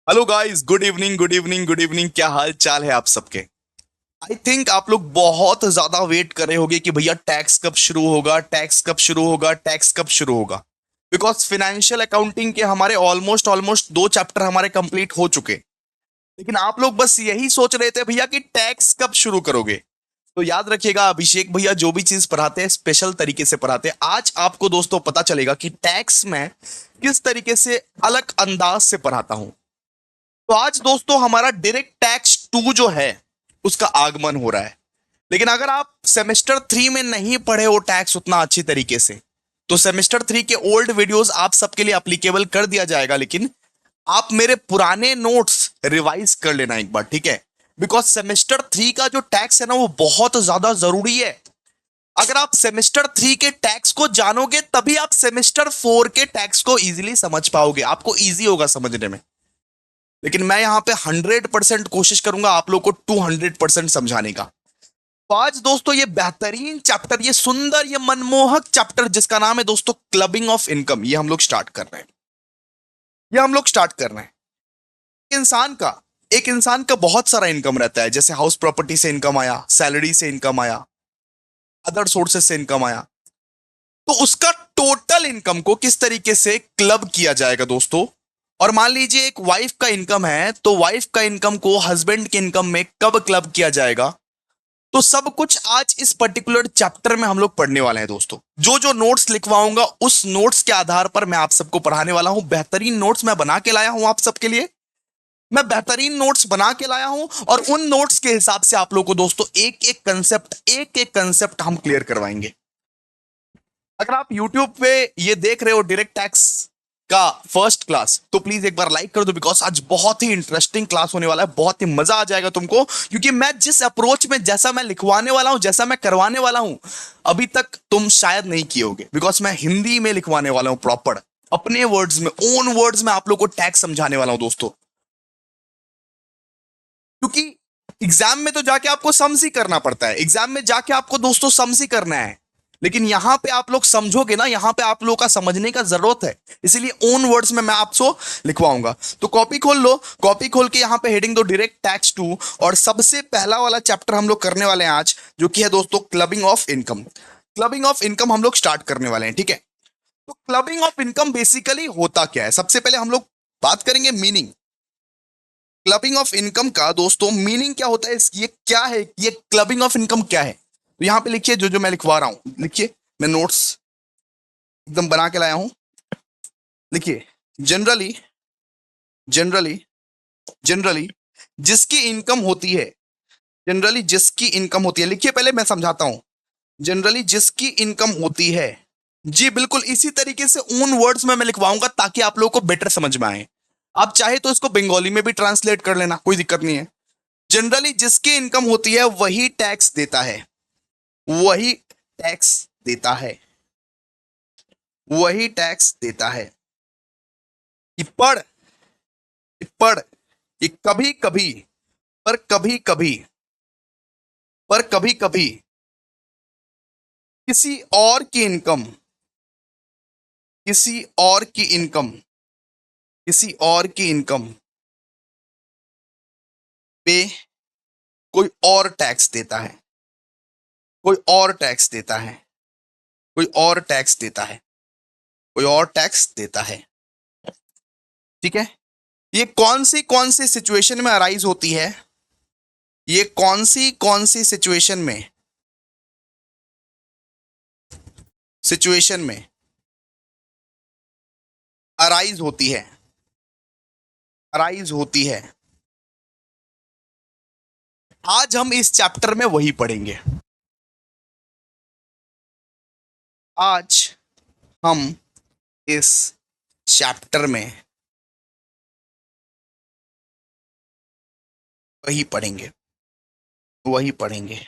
Hello guys, good evening good evening good evening. क्या हाल चाल है आप सबके? आई थिंक आप लोग बहुत ज्यादा वेट कर रहे होंगे कि भैया टैक्स कब शुरू होगा, टैक्स कब शुरू होगा, टैक्स कब शुरू होगा। बिकॉज फिनेंशियल अकाउंटिंग के हमारे ऑलमोस्ट ऑलमोस्ट 2 चैप्टर हमारे कंप्लीट हो चुके। लेकिन आप लोग बस यही सोच रहे थे भैया कि टैक्स कब शुरू करोगे। तो याद रखिएगा, अभिषेक भैया जो भी चीज पढ़ाते हैं स्पेशल तरीके से पढ़ाते हैं। आज आपको दोस्तों पता चलेगा कि टैक्स में किस तरीके से अलग अंदाज से पढ़ाता हूं। तो आज दोस्तों हमारा डायरेक्ट टैक्स 2 जो है उसका आगमन हो रहा है। लेकिन अगर आप सेमेस्टर 3 में नहीं पढ़े हो टैक्स उतना अच्छी तरीके से, तो सेमेस्टर 3 के ओल्ड वीडियोस आप सबके लिए अप्लीकेबल कर दिया जाएगा। लेकिन आप मेरे पुराने नोट्स रिवाइज कर लेना एक बार, ठीक है? बिकॉज सेमेस्टर 3 का जो टैक्स है ना वो बहुत ज्यादा जरूरी है। अगर आप सेमेस्टर 3 के टैक्स को जानोगे तभी आप सेमेस्टर 4 के टैक्स को इजीली समझ पाओगे, आपको इजी होगा समझने में। लेकिन मैं यहां पे 100% कोशिश करूंगा आप लोग को 200% समझाने का। तो आज दोस्तों ये बेहतरीन चैप्टर, ये सुंदर, ये मनमोहक चैप्टर जिसका नाम है दोस्तों क्लबिंग ऑफ इनकम, ये हम लोग स्टार्ट कर रहे हैं। ये हम लोग स्टार्ट कर रहे हैं। इंसान का एक इंसान का बहुत सारा इनकम रहता है, जैसे हाउस प्रॉपर्टी से इनकम आया, सैलरी से इनकम आया, अदर सोर्सेस से इनकम आया। तो उसका टोटल इनकम को किस तरीके से क्लब किया जाएगा दोस्तों। और मान लीजिए एक वाइफ का इनकम है, तो वाइफ का इनकम को हस्बैंड के इनकम में कब क्लब किया जाएगा। तो सब कुछ आज इस पर्टिकुलर चैप्टर में हम लोग पढ़ने वाले हैं दोस्तों। जो जो नोट्स लिखवाऊंगा उस नोट्स के आधार पर मैं आप सबको पढ़ाने वाला हूं। बेहतरीन नोट्स मैं बना के लाया हूं आप सबके लिए। मैं बेहतरीन नोट्स बना के लाया हूं और उन नोट्स के हिसाब से आप लोगों को दोस्तों एक एक कंसेप्ट हम क्लियर करवाएंगे। अगर आप YouTube पे ये देख रहे हो डायरेक्ट टैक्स का फर्स्ट क्लास, तो प्लीज एक बार लाइक कर दो। बिकॉज आज बहुत ही इंटरेस्टिंग क्लास होने वाला है, बहुत ही मजा आ जाएगा तुमको। क्योंकि मैं जिस अप्रोच में, जैसा मैं लिखवाने वाला हूं, जैसा मैं करवाने वाला हूं, अभी तक तुम शायद नहीं किए होगे। बिकॉज मैं हिंदी में लिखवाने वाला हूं, प्रॉपर अपने वर्ड्स में, ओन वर्ड्स में आप लोग को टैक्स समझाने वाला हूं दोस्तों। क्योंकि एग्जाम में तो जाके आपको समझी करना पड़ता है, एग्जाम में जाके आपको दोस्तों समझी करना है। लेकिन यहां पे आप लोग समझोगे ना, यहां पे आप लोगों का समझने का जरूरत है। इसीलिए ओन वर्ड्स में मैं आपको लिखवाऊंगा। तो कॉपी खोल लो, कॉपी खोल के यहां पे हेडिंग दो डायरेक्ट टैक्स 2। और सबसे पहला वाला चैप्टर हम लोग करने वाले हैं आज, जो कि है दोस्तों clubbing of income. Clubbing of income हम लोग स्टार्ट करने वाले हैं, ठीक है? तो क्लबिंग ऑफ इनकम बेसिकली होता क्या है, सबसे पहले हम लोग बात करेंगे मीनिंग। क्लबिंग ऑफ इनकम का दोस्तों मीनिंग क्या होता है, ये क्या है, ये क्लबिंग ऑफ इनकम क्या है। तो यहां पे लिखिए, जो जो मैं लिखवा रहा हूं लिखिए। मैं नोट्स एकदम बना के लाया हूं। लिखिए, जनरली जनरली जनरली जिसकी इनकम होती है, जनरली जिसकी इनकम होती है, लिखिए पहले मैं समझाता हूं। जनरली जिसकी इनकम होती है, जी बिल्कुल इसी तरीके से उन वर्ड्स में मैं लिखवाऊंगा ताकि आप लोगों को बेटर समझ में आए। आप चाहे तो इसको बंगाली में भी ट्रांसलेट कर लेना, कोई दिक्कत नहीं है। जनरली जिसकी इनकम होती है वही टैक्स देता है, वही टैक्स देता है, वही टैक्स देता है। कि पढ़ कि कभी कभी, पर कभी कभी, पर कभी कभी किसी और की इनकम, किसी और की इनकम, किसी और की इनकम पे कोई और टैक्स देता है, कोई और टैक्स देता है, कोई और टैक्स देता है, कोई और टैक्स देता है। ठीक है? ये कौन सी सिचुएशन में अराइज होती है, ये कौन सी सिचुएशन में अराइज होती है, अराइज होती है। आज हम इस चैप्टर में वही पढ़ेंगे। आज हम इस चैप्टर में वही पढ़ेंगे, वही पढ़ेंगे।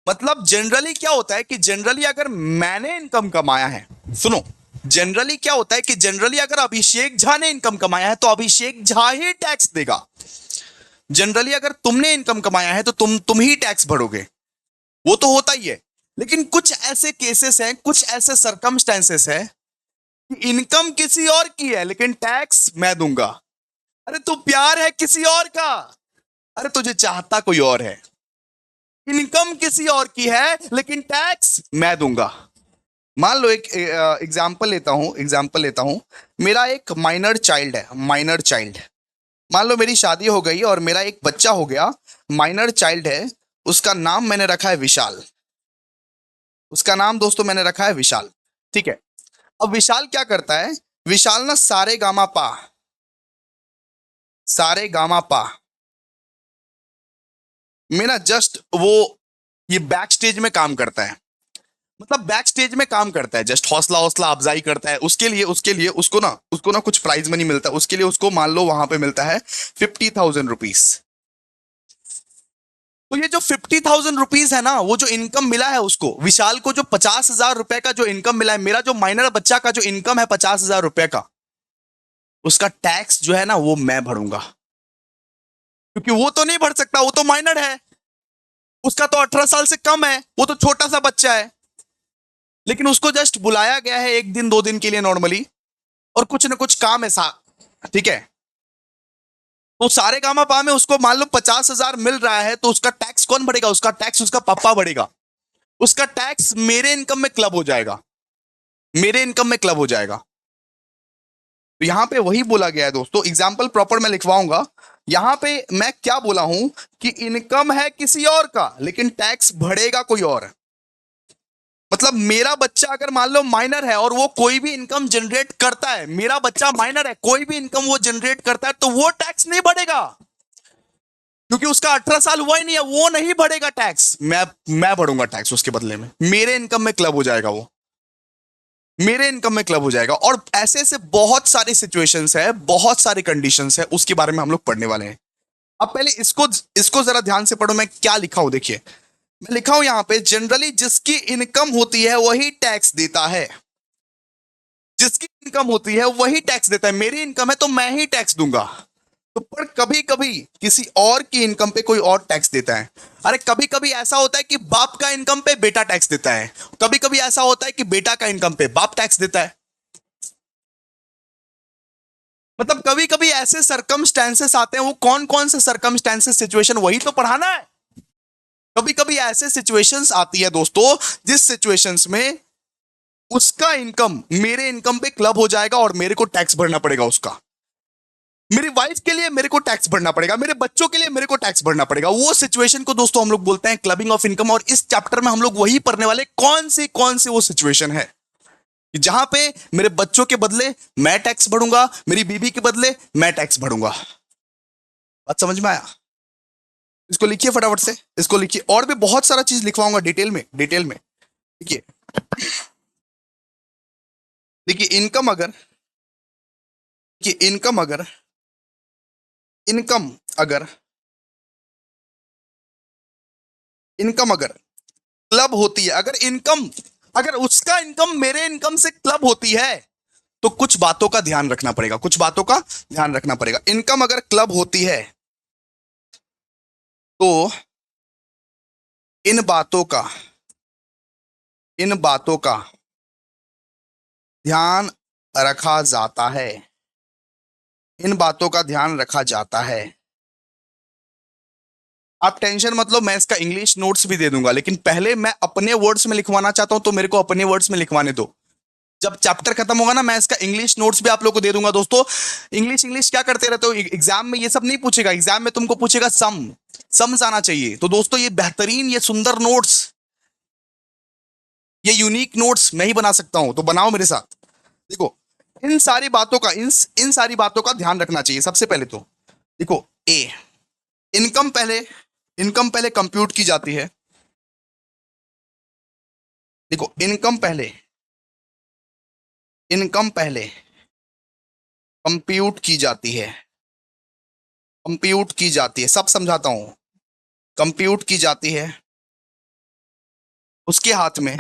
मतलब जनरली क्या होता है कि जनरली अगर मैंने इनकम कमाया है, सुनो, जनरली क्या होता है कि जनरली अगर अभिषेक झा ने इनकम कमाया है तो अभिषेक झा ही टैक्स देगा। जनरली अगर तुमने इनकम कमाया है तो तुम ही टैक्स भरोगे, वो तो होता ही है। लेकिन कुछ ऐसे केसेस हैं, कुछ ऐसे सरकमस्टेंसेस हैं कि इनकम किसी और की है लेकिन टैक्स मैं दूंगा। अरे तू प्यार है किसी और का, अरे तुझे चाहता कोई और है। इनकम किसी और की है लेकिन टैक्स मैं दूंगा। मान लो एक एग्जाम्पल लेता हूं। मेरा एक माइनर चाइल्ड है, माइनर चाइल्ड। मान लो मेरी शादी हो गई और मेरा एक बच्चा हो गया, माइनर चाइल्ड है। उसका नाम मैंने रखा है विशाल। उसका नाम दोस्तों मैंने रखा है विशाल। ठीक है। अब विशाल क्या करता है? विशाल ना सारे गामा पा, सारे गामा पा में ना जस्ट वो ये बैक स्टेज में काम करता है। मतलब बैक स्टेज में काम करता है, जस्ट हौसला हौसला अफजाई करता है। उसके लिए उसको ना कुछ प्राइज मनी मिलता है। उसके लिए उसको मान लो वहां पे मिलता है 50,000 रुपीज। तो ये जो 50,000 रुपीज है ना, वो जो इनकम मिला है उसको, विशाल को जो 50,000 रुपए का जो इनकम मिला है, मेरा जो माइनर बच्चा का जो इनकम है 50,000 रुपए का, उसका टैक्स जो है ना वो मैं भरूंगा। क्योंकि वो तो नहीं भर सकता, वो तो माइनर है। उसका तो 18 साल से कम है, वो तो छोटा सा बच्चा है। लेकिन उसको जस्ट बुलाया गया है एक दिन दो दिन के लिए नॉर्मली, और कुछ ना कुछ काम है ठीक है। तो सारे गामा पा में उसको मान लो 50,000 मिल रहा है, तो उसका टैक्स कौन भरेगा? उसका टैक्स उसका पापा भरेगा। उसका टैक्स मेरे इनकम में क्लब हो जाएगा, मेरे इनकम में क्लब हो जाएगा। तो यहां पे वही बोला गया है दोस्तों, एग्जाम्पल प्रॉपर मैं लिखवाऊंगा। यहां पे मैं क्या बोला हूं कि इनकम है किसी और का लेकिन टैक्स भरेगा कोई और। मतलब मेरा बच्चा अगर मान लो माइनर है और वो कोई भी इनकम जनरेट करता है, मेरा बच्चा माइनर है, कोई भी इनकम वो जनरेट करता है, तो वो टैक्स नहीं भरेगा। क्योंकि उसका 18 साल हुआ ही नहीं है, वो नहीं भरेगा टैक्स। मैं भरूंगा टैक्स उसके बदले में। मेरे इनकम में क्लब हो जाएगा वो, मेरे इनकम में क्लब हो जाएगा। और ऐसे ऐसे बहुत सारी सिचुएशंस है, बहुत सारी कंडीशंस है, उसके बारे में हम लोग पढ़ने वाले हैं। अब पहले इसको इसको जरा ध्यान से पढ़ो, मैं क्या लिखा हूं देखिए। मैं लिखा हूं यहां पे, जनरली जिसकी इनकम होती है वही टैक्स देता है। जिसकी इनकम होती है वही टैक्स देता है। मेरी इनकम है तो मैं ही टैक्स दूंगा। तो पर कभी कभी किसी और की इनकम पे कोई और टैक्स देता है। अरे कभी कभी ऐसा होता है कि बाप का इनकम पे बेटा टैक्स देता है। कभी कभी ऐसा होता है कि बेटा का इनकम पे बाप टैक्स देता है। मतलब कभी कभी ऐसे सरकमस्टेंसेस आते हैं, वो कौन कौन से सरकमस्टेंसेस सिचुएशन, वही तो पढ़ाना है। कभी कभी ऐसे सिचुएशंस आती है दोस्तों, जिस सिचुएशंस में उसका इनकम मेरे इनकम पे क्लब हो जाएगा और मेरे को टैक्स भरना पड़ेगा उसका। मेरी वाइफ के लिए मेरे को टैक्स भरना पड़ेगा, मेरे बच्चों के लिए मेरे को टैक्स भरना पड़ेगा। वो सिचुएशन को दोस्तों हम लोग बोलते हैं क्लबिंग ऑफ इनकम। और इस चैप्टर में हम लोग वही पढ़ने वाले, कौन सी वो सिचुएशन है जहां पे मेरे बच्चों के बदले मैं टैक्स भरूंगा, मेरी बीबी के बदले मैं टैक्स भरूंगा। बात समझ में आया? इसको लिखिए फटाफट से, इसको लिखिए। और भी बहुत सारा चीज लिखवाऊंगा डिटेल में, डिटेल में। देखिए, देखिए इनकम अगर, देखिए इनकम अगर इनकम अगर क्लब होती है, अगर इनकम, अगर उसका इनकम मेरे इनकम से क्लब होती है, तो कुछ बातों का ध्यान रखना पड़ेगा, कुछ बातों का ध्यान रखना पड़ेगा। इनकम अगर क्लब होती है तो इन बातों का, इन बातों का ध्यान रखा जाता है, इन बातों का ध्यान रखा जाता है। आप टेंशन मत लो, मैं इसका इंग्लिश नोट्स भी दे दूंगा, लेकिन पहले मैं अपने वर्ड्स में लिखवाना चाहता हूं, तो मेरे को अपने वर्ड्स में लिखवाने दो। जब चैप्टर खत्म होगा ना, मैं इसका इंग्लिश नोट्स भी आप लोगों को दे दूंगा। दोस्तों इंग्लिश इंग्लिश क्या करते रहते हो, एग्जाम में ये सब नहीं पूछेगा। एग्जाम में तुमको पूछेगा सम्स आना चाहिए। तो दोस्तों ये बेहतरीन, ये सुंदर नोट्स, ये यूनिक नोट्स मैं ही बना सकता हूं, तो बनाओ मेरे साथ। देखो, इन सारी बातों का, इन सारी बातों का ध्यान रखना चाहिए। सबसे पहले तो देखो, ए, इनकम पहले, इनकम पहले कंप्यूट की जाती है। देखो इनकम पहले, इनकम पहले कंप्यूट की जाती है, कंप्यूट की जाती है, सब समझाता हूं। कंप्यूट की जाती है। उसके हाथ में,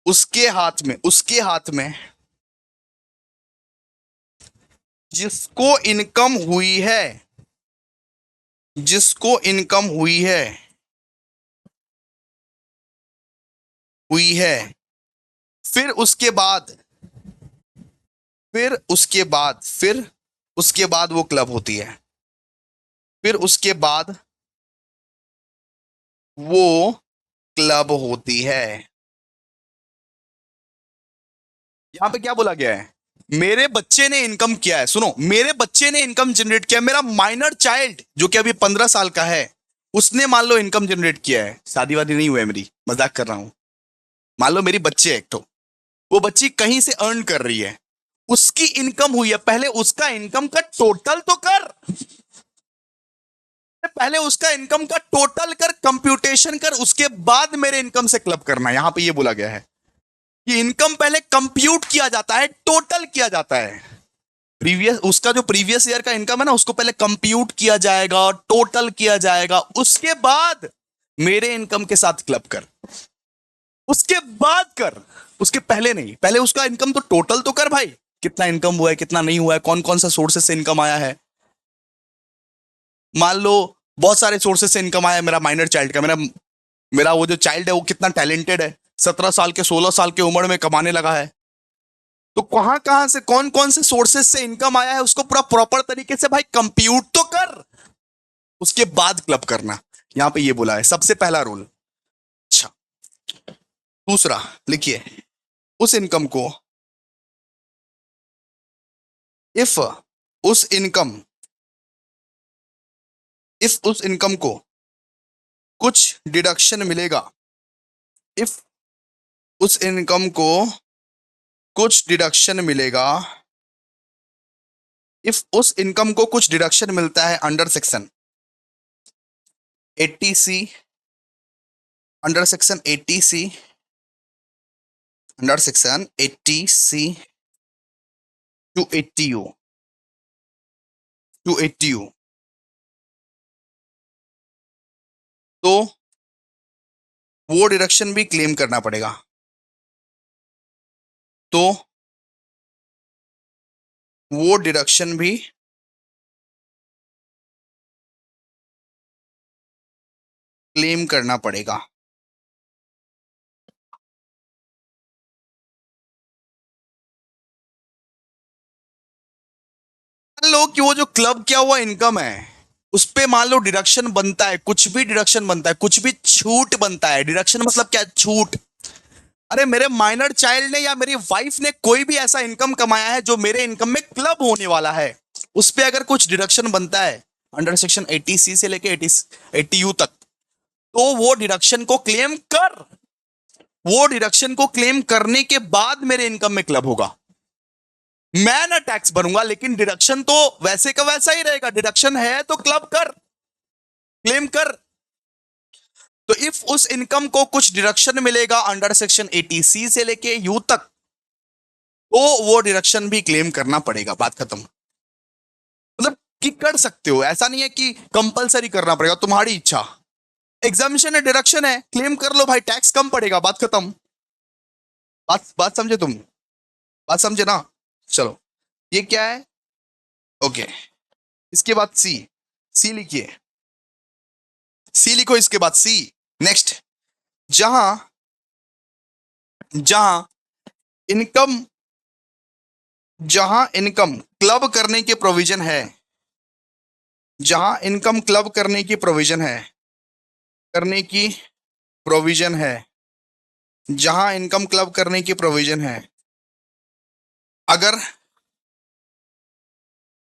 उसके हाथ में जिसको इनकम हुई है, जिसको इनकम हुई है, फिर उसके बाद फिर उसके बाद वो क्लब होती है, फिर उसके बाद वो क्लब होती है। यहां पे क्या बोला गया है? मेरे बच्चे ने इनकम किया है, सुनो, मेरे बच्चे ने इनकम जनरेट किया। मेरा माइनर चाइल्ड जो कि अभी 15 साल का है, उसने मान लो इनकम जनरेट किया है। शादी वादी नहीं हुआ है मेरी, मजाक कर रहा हूं। मान लो मेरी बच्चे है एक तो, वो बच्ची कहीं से अर्न कर रही है, उसकी इनकम हुई है। पहले उसका इनकम का टोटल तो कर, पहले उसका इनकम का टोटल कर, कंप्यूटेशन कर, उसके बाद मेरे इनकम से क्लब करना। यहां पे ये बोला गया है कि इनकम पहले कंप्यूट किया जाता है, टोटल किया जाता है। उसका जो प्रीवियस ईयर का इनकम है ना, उसको पहले कंप्यूट किया जाएगा और टोटल किया जाएगा, उसके बाद मेरे इनकम के साथ क्लब कर, उसके बाद कर, उसके पहले नहीं। पहले उसका इनकम तो टोटल तो कर भाई, कितना इनकम हुआ है, कितना नहीं हुआ है, कौन कौन सा सोर्सेस से इनकम आया है। मान लो बहुत सारे सोर्सेस से इनकम आया है मेरा माइनर चाइल्ड का। मेरा मेरा वो जो चाइल्ड है वो कितना टैलेंटेड है, 17 साल के 16 साल की उम्र में कमाने लगा है। तो कहां कहां से, कौन कौन से सोर्सेस से इनकम आया है, उसको पूरा प्रॉपर तरीके से भाई कंप्यूट तो कर, उसके बाद क्लब करना। यहां पे ये बोला है सबसे पहला रूल। अच्छा, दूसरा लिखिए, उस इनकम को, इफ उस इनकम इफ उस इनकम को कुछ डिडक्शन मिलेगा, इफ उस इनकम को कुछ डिडक्शन मिलेगा, इफ उस इनकम को कुछ डिडक्शन मिलता है under section 80C, under section 80C, under section 80C to 80U, to 80U, तो वो डिडक्शन भी क्लेम करना पड़ेगा। तो वो डिडक्शन भी क्लेम करना पड़ेगा। मान लो कि वो जो क्लब किया हुआ इनकम है, उस पे मान लो डिडक्शन बनता है, कुछ भी डिडक्शन बनता है, कुछ भी छूट बनता है। डिडक्शन मतलब क्या? छूट। अरे मेरे माइनर चाइल्ड ने या मेरी वाइफ ने कोई भी ऐसा इनकम कमाया है जो मेरे इनकम में क्लब होने वाला है, उस पे अगर कुछ डिडक्शन बनता है अंडर सेक्शन 80C से लेके 80U तक, तो वो डिडक्शन को क्लेम कर। वो डिडक्शन को क्लेम करने के बाद मेरे इनकम में क्लब होगा। मैं ना टैक्स भरूंगा, लेकिन डिडक्शन तो वैसे का वैसा ही रहेगा। डिडक्शन है तो क्लब कर, क्लेम कर। तो इफ उस इनकम को कुछ डिडक्शन मिलेगा अंडर सेक्शन 80C से लेके यू तक, तो वो डिडक्शन भी क्लेम करना पड़ेगा। बात खत्म। मतलब कि कर सकते हो, ऐसा नहीं है कि कंपलसरी करना पड़ेगा, तुम्हारी इच्छा। एग्जामिनेशन है, डिडक्शन है, क्लेम कर लो भाई, टैक्स कम पड़ेगा। बात खत्म। बात बात समझे तुम? बात समझे ना? चलो, ये क्या है? ओके, इसके बाद सी। सी लिखिए, सी लिखो, इसके बाद सी। नेक्स्ट, जहां जहां इनकम जहां इनकम क्लब करने की प्रोविजन है, जहां इनकम क्लब करने की प्रोविजन है, करने की प्रोविजन है, जहां इनकम क्लब करने की प्रोविजन है, अगर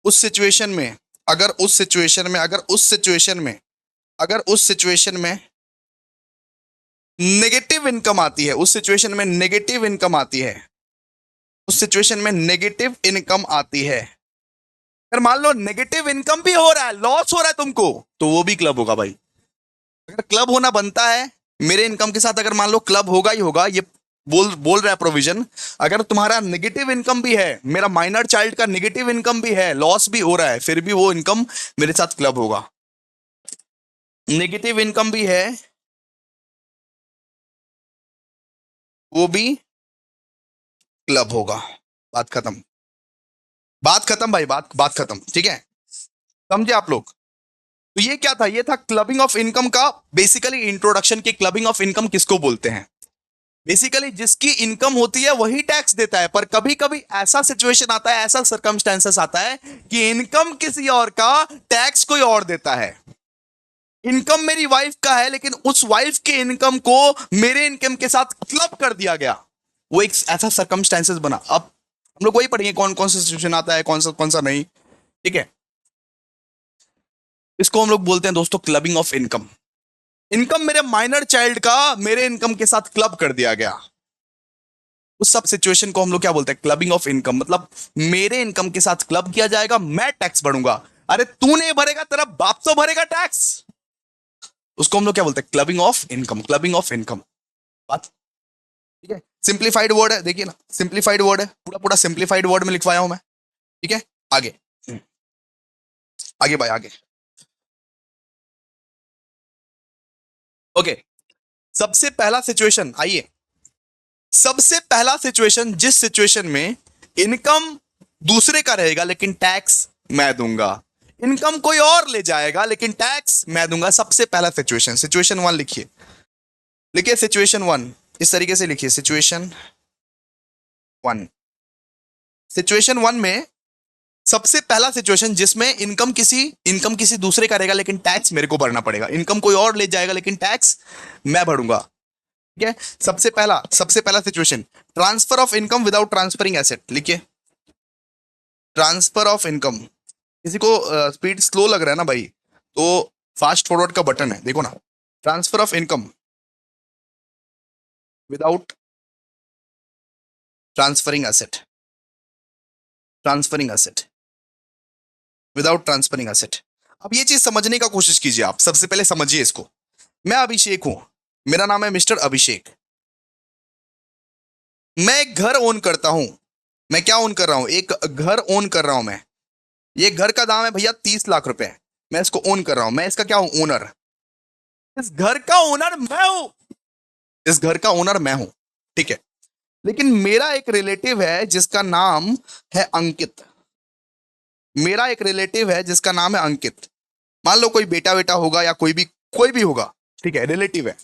उस सिचुएशन में अगर उस सिचुएशन में अगर उस सिचुएशन में अगर उस सिचुएशन में नेगेटिव इनकम आती है, उस सिचुएशन में नेगेटिव इनकम आती है, उस सिचुएशन में नेगेटिव इनकम आती है, अगर मान लो नेगेटिव इनकम भी हो रहा है, लॉस हो रहा है तुमको, तो वो भी क्लब होगा भाई। अगर क्लब होना बनता है मेरे इनकम के साथ, अगर मान लो क्लब होगा ही होगा, ये बोल बोल रहा है प्रोविजन। अगर तुम्हारा नेगेटिव इनकम भी है, मेरा माइनर चाइल्ड का नेगेटिव इनकम भी है, लॉस भी हो रहा है, फिर भी वो इनकम मेरे साथ क्लब होगा। नेगेटिव इनकम भी है, वो भी क्लब होगा। बात खत्म। बात खत्म भाई, बात बात खत्म। ठीक है, समझे आप लोग? तो ये क्या था? ये था क्लबिंग ऑफ इनकम का बेसिकली इंट्रोडक्शन, की क्लबिंग ऑफ इनकम किसको बोलते हैं। बेसिकली जिसकी इनकम होती है वही टैक्स देता है, पर कभी कभी ऐसा सिचुएशन आता है, ऐसा सर्कमस्टेंसेस आता है कि इनकम किसी और का, टैक्स कोई और देता है। इनकम मेरी वाइफ का है, लेकिन उस वाइफ के इनकम को मेरे इनकम के साथ क्लब कर दिया गया, वो एक ऐसा सर्कमस्टेंसेस बना। अब हम लोग वही पढ़ेंगे कौन कौन सा सिचुएशन आता है, कौन सा नहीं। ठीक है, इसको हम लोग बोलते हैं दोस्तों क्लबिंग ऑफ इनकम। इनकम मेरे माइनर चाइल्ड का मेरे इनकम के साथ क्लब कर दिया गया, उस सब सिचुएशन को हम लोग क्या बोलते हैं, क्लबिंग ऑफ इनकम। मतलब मेरे इनकम के साथ क्लब किया जाएगा, मैं टैक्स भरूंगा। अरे तू नहीं भरेगा, तेरा बाप तो भरेगा टैक्स। उसको हम लोग क्या बोलते हैं, clubbing of income, clubbing of income. बात ठीक है, सिंप्लीफाइड वर्ड है, देखिए ना, सिंप्लीफाइड वर्ड है, पूरा पूरा सिंप्लीफाइड वर्ड में लिखवाया हूं मैं। ठीक है, आगे आगे भाई आगे। ओके, सबसे पहला सिचुएशन, आइए, सबसे पहला सिचुएशन, जिस सिचुएशन में इनकम दूसरे का रहेगा लेकिन टैक्स मैं दूंगा, इनकम कोई और ले जाएगा लेकिन टैक्स मैं दूंगा। सबसे पहला सिचुएशन, सिचुएशन वन लिखिए, लिखिए सिचुएशन वन, इस तरीके से लिखिए, सिचुएशन वन। सिचुएशन वन में सबसे पहला सिचुएशन जिसमें इनकम किसी दूसरे का रहेगा लेकिन टैक्स मेरे को भरना पड़ेगा, इनकम कोई और ले जाएगा लेकिन टैक्स मैं भरूंगा। ठीक है, सबसे पहला situation, transfer of income without transferring asset. लिखिए, ट्रांसफर ऑफ इनकम। किसी को स्पीड स्लो लग रहा है ना भाई, तो फास्ट फॉरवर्ड का बटन है, देखो ना, transfer of income without transferring asset, transferring asset, without transferring asset. अब ये चीज समझने का कोशिश कीजिए, आप सबसे पहले समझिए इसको। मैं अभिषेक हूं, मेरा नाम है मिस्टर अभिषेक, मैं एक घर ओन करता हूं। मैं क्या ओन कर रहा हूं, एक घर ओन कर रहा हूं मैं। ये घर का दाम है भैया 30 लाख रुपए, मैं इसको ओन कर रहा हूं, मैं इसका क्या हूं, ओनर। इस घर का ओनर मैं हूं, इस घर का ओनर मैं हूं। ठीक है, लेकिन मेरा एक रिलेटिव है जिसका नाम है अंकित, मेरा एक रिलेटिव है जिसका नाम है अंकित। मान लो कोई बेटा बेटा होगा या कोई भी होगा, ठीक है, रिलेटिव है।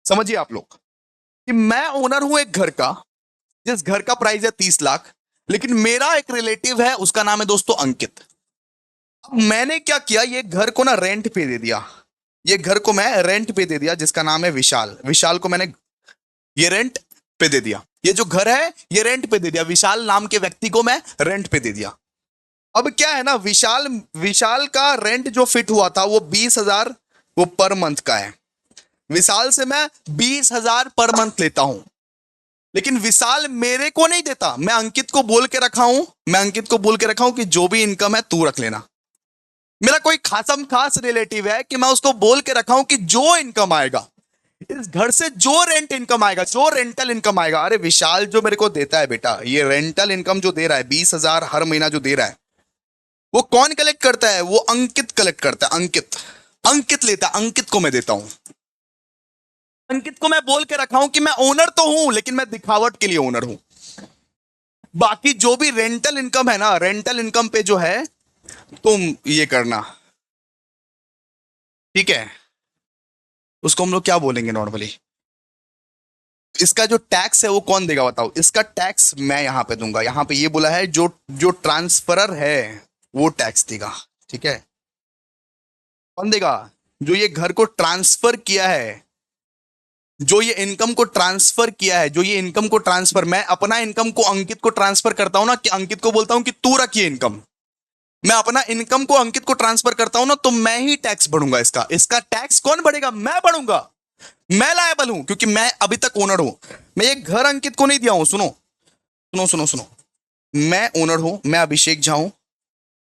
समझिए आप लोग कि मैं ओनर हूं एक घर का, जिस घर का प्राइस है 30 लाख, लेकिन मेरा एक रिलेटिव है, उसका नाम है दोस्तों अंकित। अब मैंने क्या किया, ये घर को ना रेंट पे दे दिया, ये घर को मैं रेंट पे दे दिया, जिसका नाम है विशाल। विशाल को मैंने ये रेंट पे दे दिया, ये जो घर है ये रेंट पे दे दिया, विशाल नाम के व्यक्ति को मैं रेंट पे दे दिया। अब क्या है ना, विशाल विशाल का रेंट जो फिट हुआ था वो 20,000 वो पर मंथ का है। विशाल से मैं 20,000 पर मंथ लेता हूं, लेकिन विशाल मेरे को नहीं देता, मैं अंकित को बोल के रखा हूं, मैं अंकित को बोल के रखा हूं कि जो भी इनकम है तू रख लेना। मेरा कोई खास रिलेटिव है कि मैं उसको बोल के रखा हूं कि जो इनकम आएगा इस घर से, जो रेंट इनकम आएगा, जो रेंटल इनकम आएगा, अरे विशाल जो मेरे को देता है बेटा, ये रेंटल इनकम जो दे रहा है 20,000 हर महीना जो दे रहा है, वो कौन कलेक्ट करता है, वो अंकित कलेक्ट करता है। अंकित, अंकित लेता है, अंकित को मैं देता हूं। अंकित को मैं बोल के रखा हूं कि मैं ओनर तो हूं, लेकिन मैं दिखावट के लिए ओनर हूं। बाकी जो भी रेंटल इनकम है ना, रेंटल इनकम पे जो है तुम ये करना, ठीक है। उसको हम लोग क्या बोलेंगे नॉर्मली, इसका जो टैक्स है वो कौन देगा बताओ, इसका टैक्स मैं यहां पे दूंगा। यहां पे ये बोला है जो जो ट्रांसफरर है वो टैक्स देगा, ठीक है। कौन देगा, जो ये घर को ट्रांसफर किया है, जो ये इनकम को ट्रांसफर किया है, जो ये इनकम को ट्रांसफर, मैं अपना इनकम को अंकित को ट्रांसफर करता हूं ना, कि अंकित को बोलता हूं कि तू रखिए इनकम, मैं अपना इनकम को अंकित को ट्रांसफर करता हूं ना, तो मैं ही टैक्स भरूंगा। इसका इसका टैक्स कौन भरेगा, मैं भरूंगा, मैं लायबल हूं, क्योंकि मैं अभी तक ओनर हूं। मैं ये घर अंकित को नहीं दिया हूं, सुनो सुनो सुनो सुनो, मैं ओनर हूं, मैं अभिषेक झा हूं,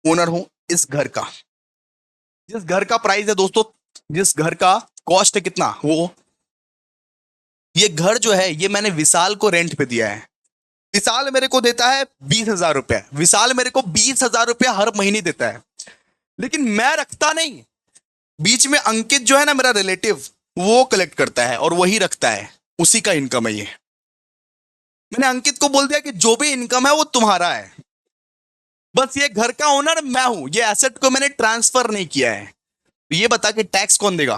ओनर हूं इस घर का। जिस घर का प्राइस है दोस्तों, जिस घर का कॉस्ट है कितना, वो ये घर जो है ये मैंने विशाल को रेंट पे दिया है। विशाल मेरे को देता है 20,000 रुपए, विशाल मेरे को 20,000 रुपए हर महीने देता है, लेकिन मैं रखता नहीं। बीच में अंकित जो है ना मेरा रिलेटिव, वो कलेक्ट करता है और वही रखता है, उसी का इनकम है ये। मैंने अंकित को बोल दिया कि जो भी इनकम है वो तुम्हारा है, बस ये घर का ओनर मैं हूं, ये एसेट को मैंने ट्रांसफर नहीं किया है। तो ये बता कि टैक्स कौन देगा,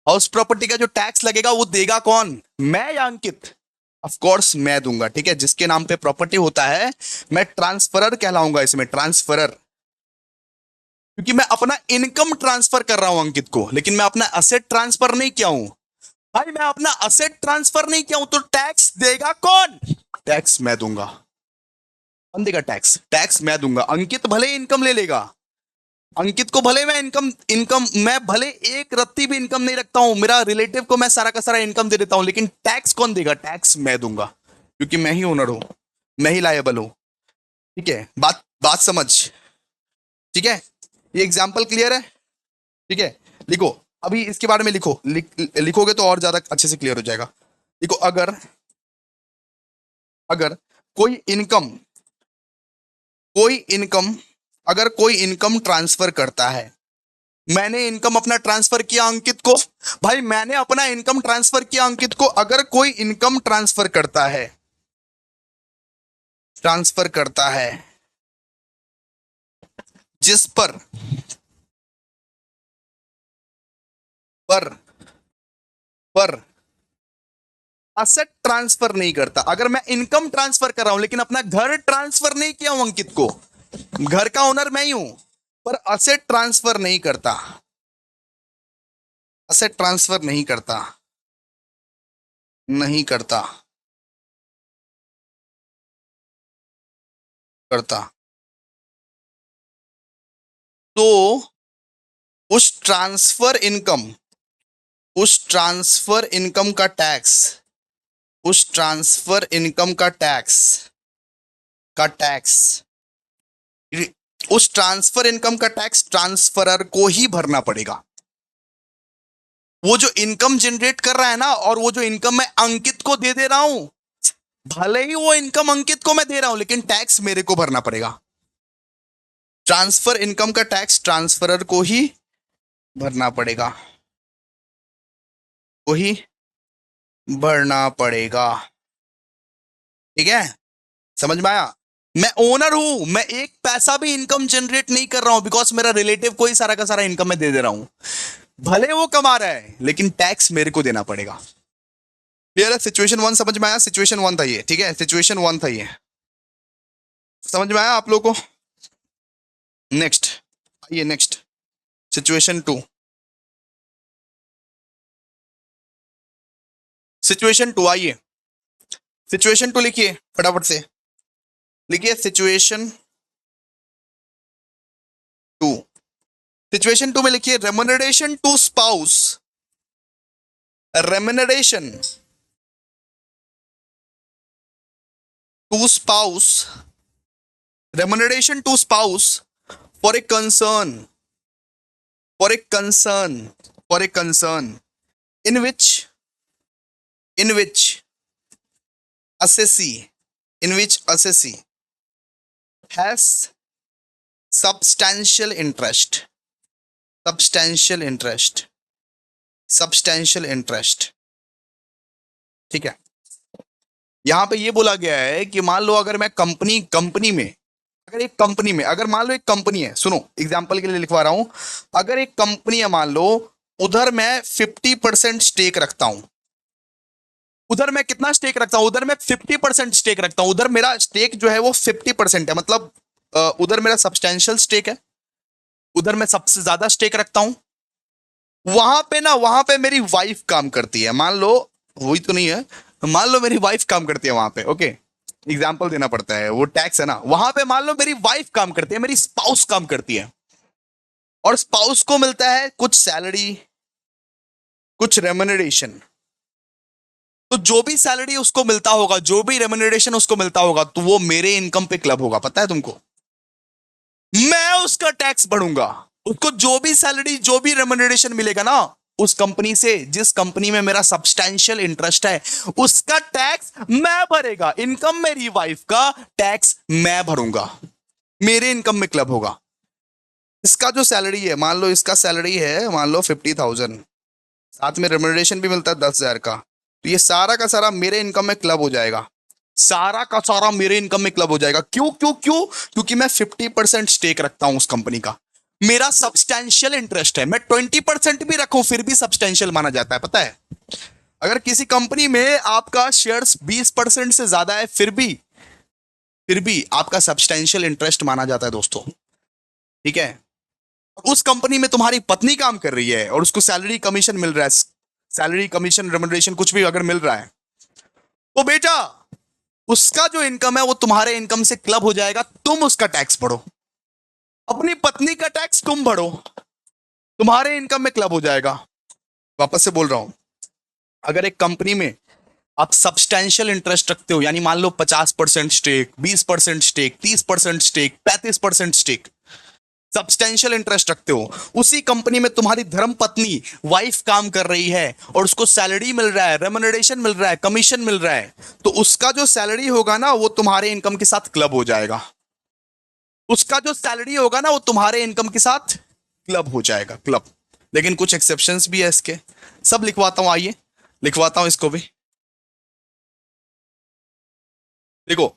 हाउस प्रॉपर्टी का जो टैक्स लगेगा वो देगा कौन, मैं या अंकित? ऑफ कोर्स मैं दूंगा, ठीक है। जिसके नाम पे प्रॉपर्टी होता है मैं ट्रांसफरर कहलाऊंगा इसमें, ट्रांसफरर। क्योंकि मैं अपना इनकम ट्रांसफर कर रहा हूं अंकित को, लेकिन मैं अपना असेट ट्रांसफर नहीं किया हूं। भाई मैं अपना असेट ट्रांसफर नहीं किया हूं तो टैक्स देगा कौन? टैक्स मैं दूंगा। कौन देगा टैक्स? टैक्स मैं दूंगा। अंकित भले इनकम ले लेगा, अंकित को भले मैं इनकम इनकम मैं भले एक रत्ती भी इनकम नहीं रखता हूं, मेरा रिलेटिव को मैं सारा का सारा इनकम दे देता हूं, लेकिन टैक्स कौन देगा? टैक्स मैं दूंगा, क्योंकि मैं ही ओनर हूं, मैं ही लायबल हूं। ठीक है, बात बात समझ? ठीक है, ये एग्जाम्पल क्लियर है? ठीक है, लिखो। अभी इसके बारे में लिखो, लिखोगे तो और ज्यादा अच्छे से क्लियर हो जाएगा। देखो, अगर अगर कोई इनकम कोई इनकम अगर कोई इनकम ट्रांसफर करता है, मैंने इनकम अपना ट्रांसफर किया अंकित को, भाई मैंने अपना इनकम ट्रांसफर किया अंकित को। अगर कोई इनकम ट्रांसफर करता है जिस पर पर असेट ट्रांसफर नहीं करता। अगर मैं इनकम ट्रांसफर कर रहा हूं लेकिन अपना घर ट्रांसफर नहीं किया हूं अंकित को, घर का ओनर मैं ही हूं, पर असेट ट्रांसफर नहीं करता, असेट ट्रांसफर नहीं करता करता, तो उस ट्रांसफर इनकम उस ट्रांसफर इनकम का टैक्स उस ट्रांसफर इनकम का टैक्स उस ट्रांसफर इनकम का टैक्स ट्रांसफरर को ही भरना पड़ेगा। वो जो इनकम जनरेट कर रहा है ना, और वो जो इनकम मैं अंकित को दे रहा हूं, भले ही वो इनकम अंकित को मैं दे रहा हूं, लेकिन टैक्स मेरे को भरना पड़ेगा। ट्रांसफर इनकम का टैक्स ट्रांसफरर को ही भरना पड़ेगा, को ही भरना पड़ेगा। ठीक है, समझ में आया? मैं ओनर हूं, मैं एक पैसा भी इनकम जनरेट नहीं कर रहा हूं, बिकॉज मेरा रिलेटिव को ही सारा का सारा इनकम मैं दे रहा हूं। भले वो कमा रहा है, लेकिन टैक्स मेरे को देना पड़ेगा। क्लियर है? सिचुएशन वन समझ में आया? सिचुएशन वन था ये, ठीक है, सिचुएशन वन था ये। समझ में आया आप लोगों को? नेक्स्ट आइए, next situation two. Situation two आइए, सिचुएशन टू लिखिए फटाफट से, लिखिए सिचुएशन टू। सिचुएशन टू में लिखिए remuneration to spouse, remuneration to spouse, remuneration to spouse for a concern, for a concern for a concern in which assessee has substantial interest, substantial interest, substantial interest। ठीक है, यहां पे ये बोला गया है कि मान लो अगर मैं कंपनी में, अगर मान लो एक कंपनी है, सुनो एग्जांपल के लिए लिखवा रहा हूं, अगर एक कंपनी है मान लो, उधर मैं 50% स्टेक रखता हूं, उधर मैं कितना स्टेक रखता हूं? उधर मैं 50% स्टेक रखता हूं। उधर मेरा स्टेक जो है वो 50% है, मतलब उधर मेरा सब्सटेंशियल स्टेक है, उधर मैं सबसे ज्यादा स्टेक रखता हूं। वहां पे मेरी वाइफ काम करती है, मान लो, हुई तो नहीं है, मान लो मेरी वाइफ काम करती है वहां पे, ओके, एग्जाम्पल देना पड़ता है, वो टैक्स है ना। वहां पे मान लो मेरी वाइफ काम करती है, मेरी स्पाउस काम करती है, और स्पाउस को मिलता है कुछ सैलरी, कुछ रेम्युनरेशन। तो जो भी सैलरी उसको मिलता होगा, जो भी रेम्युनरेशन उसको मिलता होगा, तो वो मेरे इनकम पे क्लब होगा, पता है तुमको? मैं उसका टैक्स भरूंगा। उसको जो भी सैलरी, जो भी रेम्युनरेशन मिलेगा ना उस कंपनी से, जिस कंपनी में मेरा सब्सटैंशियल इंटरेस्ट है, उसका टैक्स मैं भरेगा। इनकम मेरी वाइफ का, टैक्स मैं भरूंगा, मेरे इनकम में क्लब होगा। इसका जो सैलरी है, मान लो इसका सैलरी है मान लो 50,000, साथ में रेम्युनरेशन भी मिलता है 10,000 का, तो ये सारा का सारा मेरे इनकम में क्लब हो जाएगा, सारा का सारा मेरे इनकम में क्लब हो जाएगा। क्यों क्यों क्यों? क्योंकि मैं 50% स्टेक रखता हूं उस कंपनी का। मेरा सब्सटैंशियल इंटरेस्ट है, मैं 20% भी रखूं फिर भी सब्सटैंशियल माना जाता है, पता है। अगर किसी कंपनी में आपका शेयर्स 20% से ज्यादा है फिर भी आपका सब्सटैंशियल इंटरेस्ट माना जाता है दोस्तों, ठीक है। उस कंपनी में तुम्हारी पत्नी काम कर रही है और उसको सैलरी कमीशन मिल रहा है, सैलरी कमीशन रेमुनरेशन कुछ भी अगर मिल रहा है, तो बेटा उसका जो इनकम है वो तुम्हारे इनकम से क्लब हो जाएगा, तुम उसका टैक्स भरो। अपनी पत्नी का टैक्स तुम भरो, तुम्हारे इनकम में क्लब हो जाएगा। वापस से बोल रहा हूं, अगर एक कंपनी में आप सब्सटैंशियल इंटरेस्ट रखते हो, यानी मान लो 50% stake, 20% stake, 30% stake, 35% stake, substantial interest रखते हो, उसी कंपनी में तुम्हारी धर्म पत्नी वाइफ काम कर रही है और उसको सैलरी मिल रहा है, रेमुनरेशन मिल रहा है, कमीशन मिल रहा है, तो उसका जो सैलरी होगा ना वो तुम्हारे इनकम के साथ क्लब हो जाएगा। उसका जो सैलरी होगा ना वो तुम्हारे इनकम के साथ क्लब हो जाएगा, क्लब। लेकिन कुछ एक्सेप्शंस भी है इसके, सब लिखवाता हूं, आइए लिखवाता हूं इसको भी। देखो,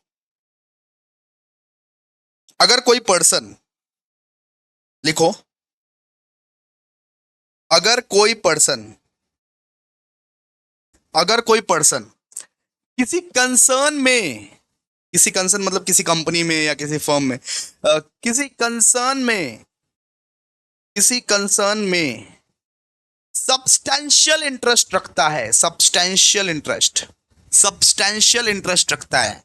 अगर कोई पर्सन, लिखो, अगर कोई पर्सन, अगर कोई पर्सन किसी कंसर्न में, किसी कंसर्न मतलब किसी कंपनी में या किसी फर्म में, किसी कंसर्न में, किसी कंसर्न में सब्सटैंशियल इंटरेस्ट रखता है, सब्सटैंशियल इंटरेस्ट, सब्सटैंशियल इंटरेस्ट रखता है,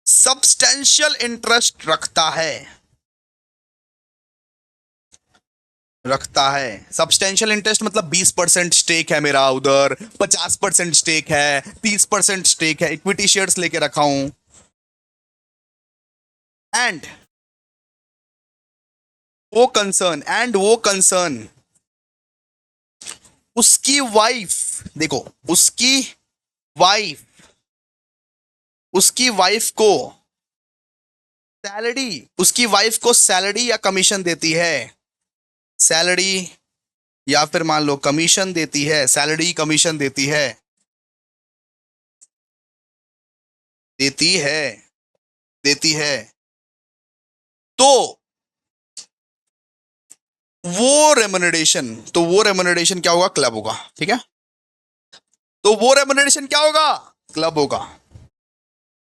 सब्सटैंशियल इंटरेस्ट रखता है, रखता है सब्सटैंशियल इंटरेस्ट मतलब 20% स्टेक है मेरा उधर, 50% स्टेक है, 30% स्टेक है, इक्विटी शेयर्स लेके रखा हूं, एंड वो कंसर्न उसकी वाइफ, देखो वाइफ उसकी वाइफ को उसकी वाइफ को सैलरी या कमीशन देती है, सैलरी या फिर मान लो कमीशन देती है, सैलरी कमीशन देती है, देती है, देती है, तो वो रेमुनरेशन क्या होगा, क्लब होगा, ठीक है। तो वो रेमुनरेशन क्या होगा, क्लब होगा।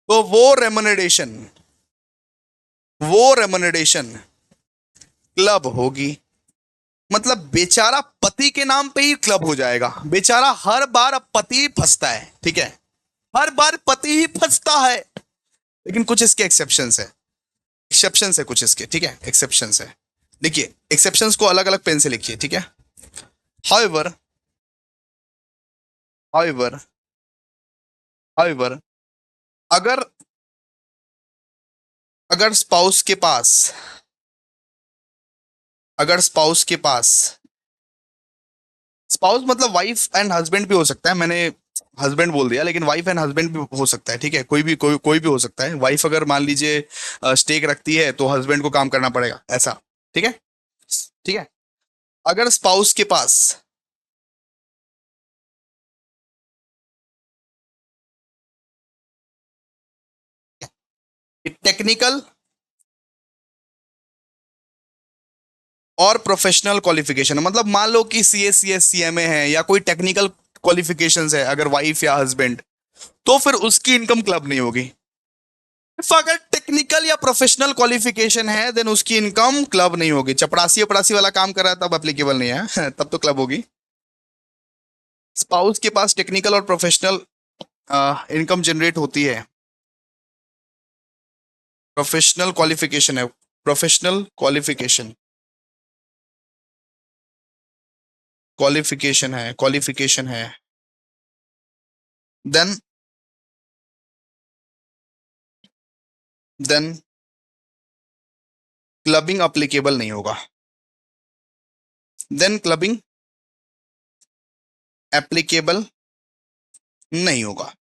तो वो रेमुनरेशन क्लब होगी, मतलब बेचारा पति के नाम पे ही क्लब हो जाएगा। बेचारा हर बार अब पति फंसता है, ठीक है, हर बार पति ही फंसता है। लेकिन कुछ इसके एक्सेप्शंस है कुछ इसके, ठीक है, एक्सेप्शंस है। देखिए एक्सेप्शंस को अलग अलग पेन से लिखिए, ठीक है। हाउएवर हाउएवर हाउएवर अगर अगर स्पाउस के पास अगर स्पाउस के पास स्पाउस मतलब वाइफ एंड हस्बैंड भी हो सकता है, मैंने हस्बैंड बोल दिया लेकिन वाइफ एंड हस्बैंड भी हो सकता है, ठीक है, कोई भी हो सकता है। वाइफ अगर मान लीजिए स्टेक रखती है तो हस्बैंड को काम करना पड़ेगा, ऐसा, ठीक है, ठीक है। अगर स्पाउस के पास टेक्निकल और प्रोफेशनल क्वालिफिकेशन, मतलब मान लो कि CA CS CMA है या कोई टेक्निकल क्वालिफिकेशंस है अगर वाइफ या हस्बैंड, तो फिर उसकी इनकम क्लब नहीं होगी। If अगर टेक्निकल या प्रोफेशनल क्वालिफिकेशन है देन उसकी इनकम क्लब नहीं होगी। चपरासी अपरासी वाला काम कर रहा है तब एप्लीकेबल नहीं है तब तो क्लब होगी। स्पाउस के पास टेक्निकल और प्रोफेशनल इनकम जनरेट होती है, प्रोफेशनल क्वालिफिकेशन है, प्रोफेशनल क्वालिफिकेशन है, देन देन क्लबिंग अप्लीकेबल नहीं होगा, देन क्लबिंग एप्लीकेबल नहीं होगा।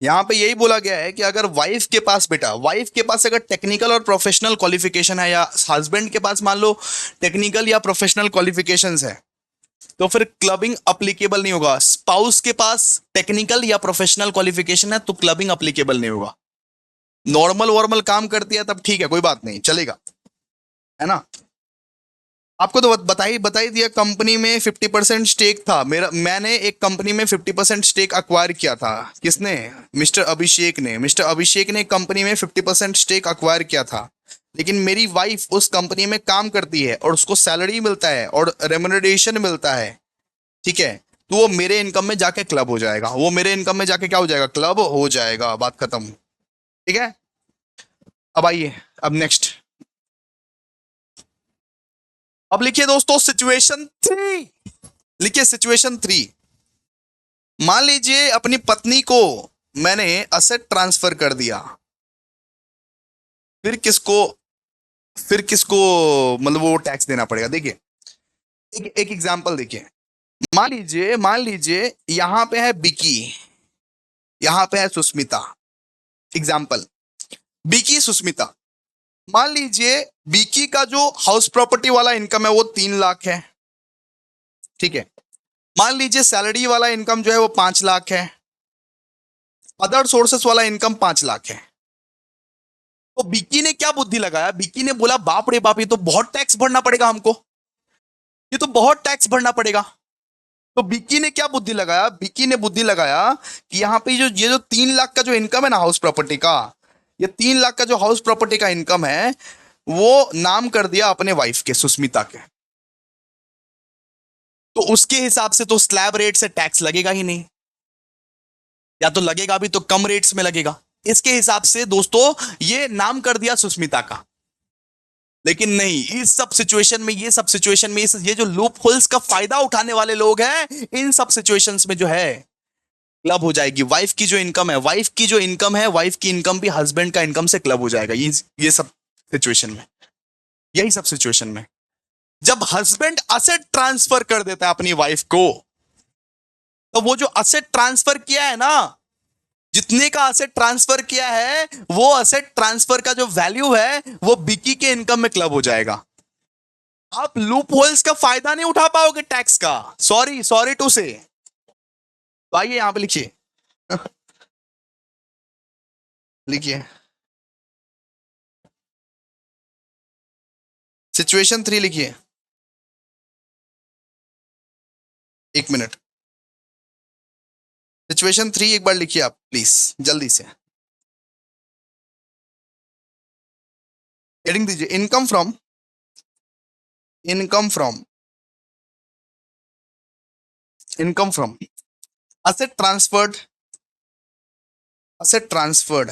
यहां पे यही बोला गया है कि अगर वाइफ के पास, बेटा वाइफ के पास अगर टेक्निकल और प्रोफेशनल क्वालिफिकेशन है या हस्बैंड के पास मान लो टेक्निकल या प्रोफेशनल क्वालिफिकेशंस है तो फिर क्लबिंग अप्लीकेबल नहीं होगा। स्पाउस के पास टेक्निकल या प्रोफेशनल क्वालिफिकेशन है तो क्लबिंग अप्लीकेबल नहीं होगा। नॉर्मल वॉर्मल काम करती है तब ठीक है, कोई बात नहीं, चलेगा, है ना। आपको तो बता ही दिया, कंपनी में 50% स्टेक था मेरा, मैंने एक कंपनी में 50% स्टेक अक्वायर किया था। किसने? मिस्टर अभिषेक ने। मिस्टर अभिषेक ने कंपनी में 50% स्टेक अक्वायर किया था। लेकिन मेरी वाइफ उस कंपनी में काम करती है और उसको सैलरी मिलता है और रेम्युनरेशन मिलता है, ठीक है, तो वो मेरे इनकम में जाके क्लब हो जाएगा, वो मेरे इनकम में जाके क्या हो जाएगा? क्लब हो जाएगा, बात खत्म। ठीक है, अब आइए, अब नेक्स्ट, अब लिखिए दोस्तों सिचुएशन 3। लिखिए सिचुएशन 3। मान लीजिए अपनी पत्नी को मैंने असेट ट्रांसफर कर दिया, फिर किसको, फिर किसको मतलब वो टैक्स देना पड़ेगा? देखिए एक एग्जांपल देखिए, मान लीजिए यहां पे है बिकी, यहां पे है सुस्मिता। एग्जांपल, बिकी सुस्मिता। मान लीजिए बिकी का जो हाउस प्रॉपर्टी वाला इनकम है वो 3 लाख है, ठीक है। मान लीजिए सैलरी वाला इनकम जो है वो 5 लाख है, अदर सोर्सेस वाला इनकम 5 लाख है। तो बिकी ने क्या बुद्धि लगाया? बिकी ने बोला बाप रे बाप, ये तो बहुत टैक्स भरना पड़ेगा हमको, ये तो बहुत टैक्स भरना पड़ेगा। तो बिक्की ने क्या बुद्धि लगाया? बिक्की ने बुद्धि लगाया कि यहाँ पे ये जो 3 लाख का जो इनकम है ना हाउस प्रॉपर्टी का, ये 3 लाख का जो हाउस प्रॉपर्टी का इनकम है वो नाम कर दिया अपने वाइफ के, सुस्मिता के। तो उसके हिसाब से तो स्लैब रेट से टैक्स लगेगा ही नहीं, या तो लगेगा भी तो कम रेट्स में लगेगा। इसके हिसाब से दोस्तों ये नाम कर दिया सुस्मिता का। लेकिन नहीं, इस सब सिचुएशन में, ये सब सिचुएशन में ये जो लूप होल्स का फायदा उठाने वाले लोग हैं, इन सब सिचुएशंस में जो है क्लब हो जाएगी। वाइफ की जो इनकम है, वाइफ की जो इनकम है, वाइफ की इनकम भी हस्बैंड का इनकम से क्लब हो जाएगा। ये सब सिचुएशन में, यही सब सिचुएशन में जब हस्बैंड असेट ट्रांसफर कर देता है अपनी वाइफ को, तो वो जो असेट ट्रांसफर किया है ना, जितने का असेट ट्रांसफर किया है, वो असेट ट्रांसफर का जो वैल्यू है वो बिकी के इनकम में क्लब हो जाएगा। आप लूप होल्स का फायदा नहीं उठा पाओगे टैक्स का, सॉरी टू से। तो आइए यहां पे लिखिए लिखिए सिचुएशन 3 लिखिए, 1 मिनट। सिचुएशन 3 एक बार लिखिए आप प्लीज, जल्दी से हेडिंग दीजिए, income from asset transferred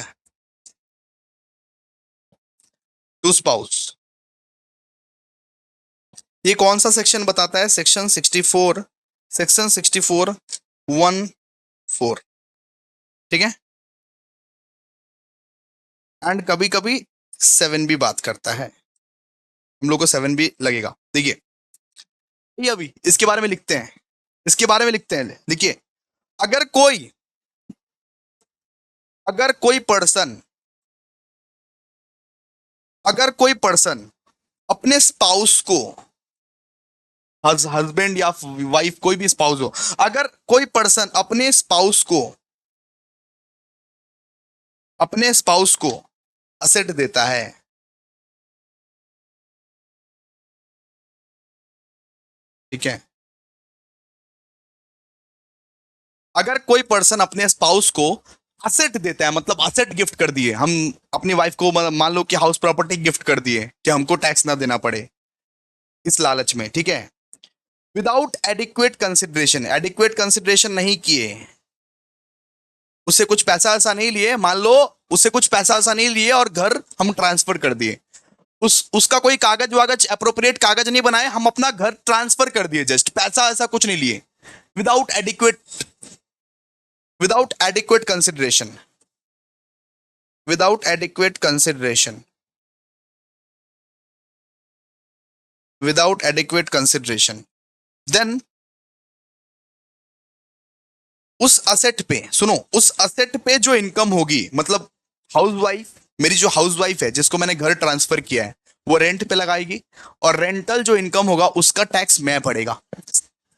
to spouse. ये कौन सा सेक्शन बताता है? सेक्शन 64, सेक्शन 64(1)(4), ठीक है। एंड कभी कभी 7 भी बात करता है, हम लोग को 7 भी लगेगा। देखिए ये अभी इसके बारे में लिखते हैं, देखिए, अगर कोई अगर कोई पर्सन अगर कोई पर्सन अपने स्पाउस को, हस्बैंड या वाइफ, कोई भी स्पाउस हो, अगर कोई पर्सन अपने स्पाउस को असेट देता है, ठीक है, अगर कोई पर्सन अपने स्पाउस को असेट देता है, मतलब असेट गिफ्ट कर दिए, हम अपनी वाइफ को मान लो कि हाउस प्रॉपर्टी गिफ्ट कर दिए कि हमको टैक्स ना देना पड़े इस लालच में, ठीक है, विदाउट एडिक्वेट कंसिडरेशन नहीं किए, उससे कुछ पैसा ऐसा नहीं लिए, मान लो उससे कुछ पैसा ऐसा नहीं लिए और घर हम ट्रांसफर कर दिए, उसका कोई कागज वागज अप्रोप्रिएट कागज नहीं बनाए, हम अपना घर ट्रांसफर कर दिए, जस्ट पैसा ऐसा कुछ नहीं लिए, without adequate consideration, without adequate consideration, then उस असेट पे, सुनो, उस असेट पे जो इनकम होगी, मतलब मेरी जो हाउस वाइफ है जिसको मैंने घर ट्रांसफर किया है, वो रेंट पे लगाएगी, और रेंटल जो इनकम होगा उसका टैक्स मैं भरेगा।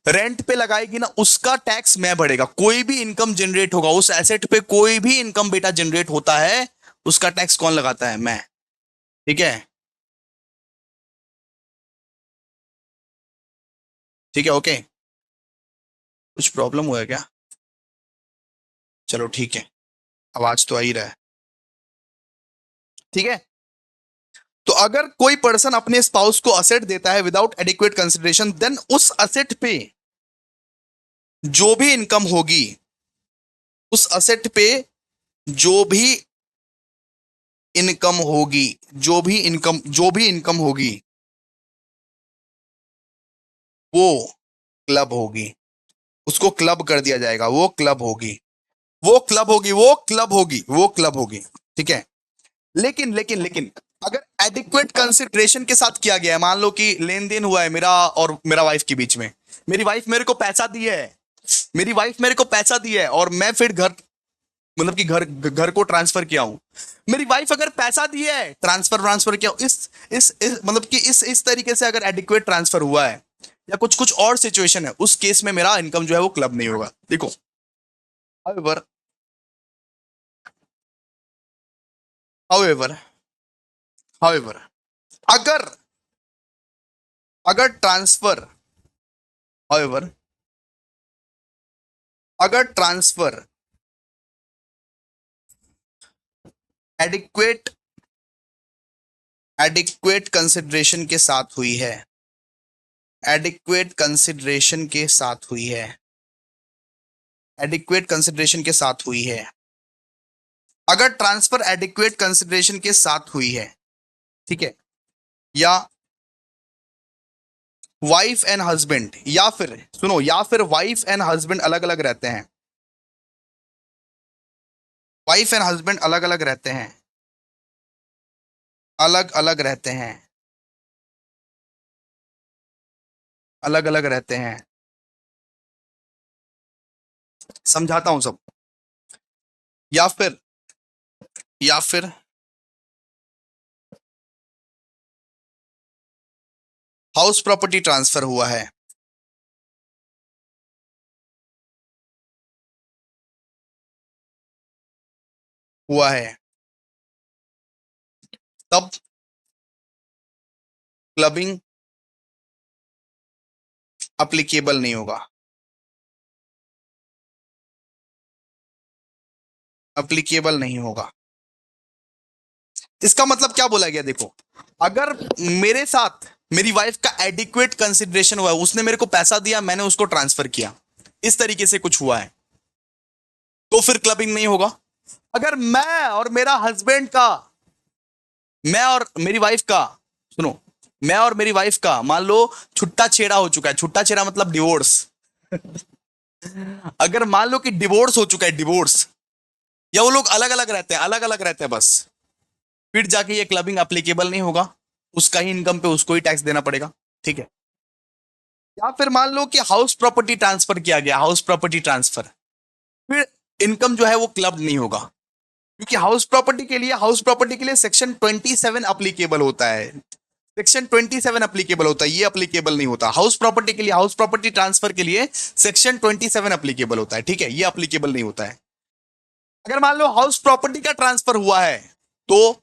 रेंट पे लगाएगी ना, उसका टैक्स मैं भरेगा। कोई भी इनकम जनरेट होगा उस एसेट पे, कोई भी इनकम बेटा जनरेट होता है, उसका टैक्स कौन लगाता है? मैं। ठीक है, ठीक है, ओके। कुछ प्रॉब्लम हुआ है क्या? चलो ठीक है, आवाज तो आ ही रहा है। ठीक है, तो अगर कोई पर्सन अपने स्पाउस को असेट देता है विदाउट एडिक्वेट कंसिडरेशन, देन उस असेट पे जो भी इनकम होगी, उस असेट पे जो भी इनकम होगी, जो भी इनकम होगी, वो क्लब होगी। उसको क्लब कर दिया जाएगा, वो क्लब होगी, वो क्लब होगी, वो क्लब होगी, वो क्लब होगी। ठीक है, लेकिन लेकिन लेकिन अगर एडिक्वेट कंसिडरेशन के साथ किया गया है, मान लो कि लेन देन हुआ है मेरा और मेरा वाइफ के बीच में, मेरी वाइफ मेरे को पैसा दी है, मेरी वाइफ मेरे को पैसा दी है और मैं फिर घर, मतलब कि घर घर को ट्रांसफर किया हूं। मेरी वाइफ अगर पैसा दी है, ट्रांसफर ट्रांसफर किया हूं, इस मतलब कि इस तरीके से अगर एडिक्वेट ट्रांसफर हुआ है या कुछ कुछ और सिचुएशन है, उस केस में मेरा इनकम जो है वो क्लब नहीं होगा। देखो, हाउएवर हाउएवर हाउएवर अगर अगर ट्रांसफर हाउएवर अगर ट्रांसफर एडिक्वेट एडिक्वेट कंसिडरेशन के साथ हुई है, एडिक्वेट कंसिडरेशन के साथ हुई है, एडिक्वेट कंसिडरेशन के साथ हुई है, अगर ट्रांसफर एडिक्वेट कंसिडरेशन के साथ हुई है, ठीक है, या वाइफ एंड हस्बैंड, या फिर सुनो, या फिर वाइफ एंड हस्बैंड अलग अलग रहते हैं, वाइफ एंड हस्बैंड अलग अलग रहते हैं, अलग अलग रहते हैं, अलग अलग रहते हैं, समझाता हूं सब। या फिर हाउस प्रॉपर्टी ट्रांसफर हुआ है, हुआ है, तब क्लबिंग अप्लीकेबल नहीं होगा, अप्लीकेबल नहीं होगा। इसका मतलब क्या बोला गया? देखो, अगर मेरे साथ मेरी वाइफ का एडिक्वेट कंसिडरेशन हुआ है, उसने मेरे को पैसा दिया, मैंने उसको ट्रांसफर किया, इस तरीके से कुछ हुआ है, तो फिर क्लबिंग नहीं होगा। अगर मैं और मेरी वाइफ का, सुनो, मैं और मेरी वाइफ का मान लो छुट्टा छेड़ा हो चुका है, छुट्टा छेड़ा मतलब डिवोर्स, अगर मान लो कि डिवोर्स हो चुका है, डिवोर्स, या वो लोग अलग अलग रहते हैं, अलग अलग रहते हैं बस, फिर जाके ये क्लबिंग अप्लीकेबल नहीं होगा, उसका ही इनकम पे उसको ही टैक्स देना पड़ेगा। ठीक है, या फिर मान लो कि हाउस प्रॉपर्टी ट्रांसफर किया गया, हाउस प्रॉपर्टी ट्रांसफर, फिर इनकम जो है वो क्लब नहीं होगा, क्योंकि हाउस प्रॉपर्टी के लिए सेक्शन 27 अप्लीकेबल होता है, सेक्शन 27 अप्लीकेबल होता है, ये अप्लीकेबल नहीं होता। हाउस प्रॉपर्टी के लिए, हाउस प्रॉपर्टी ट्रांसफर के लिए सेक्शन 27 अप्लीकेबल होता है, ठीक है, ये अप्लीकेबल नहीं होता है। अगर मान लो हाउस प्रॉपर्टी का ट्रांसफर हुआ है, तो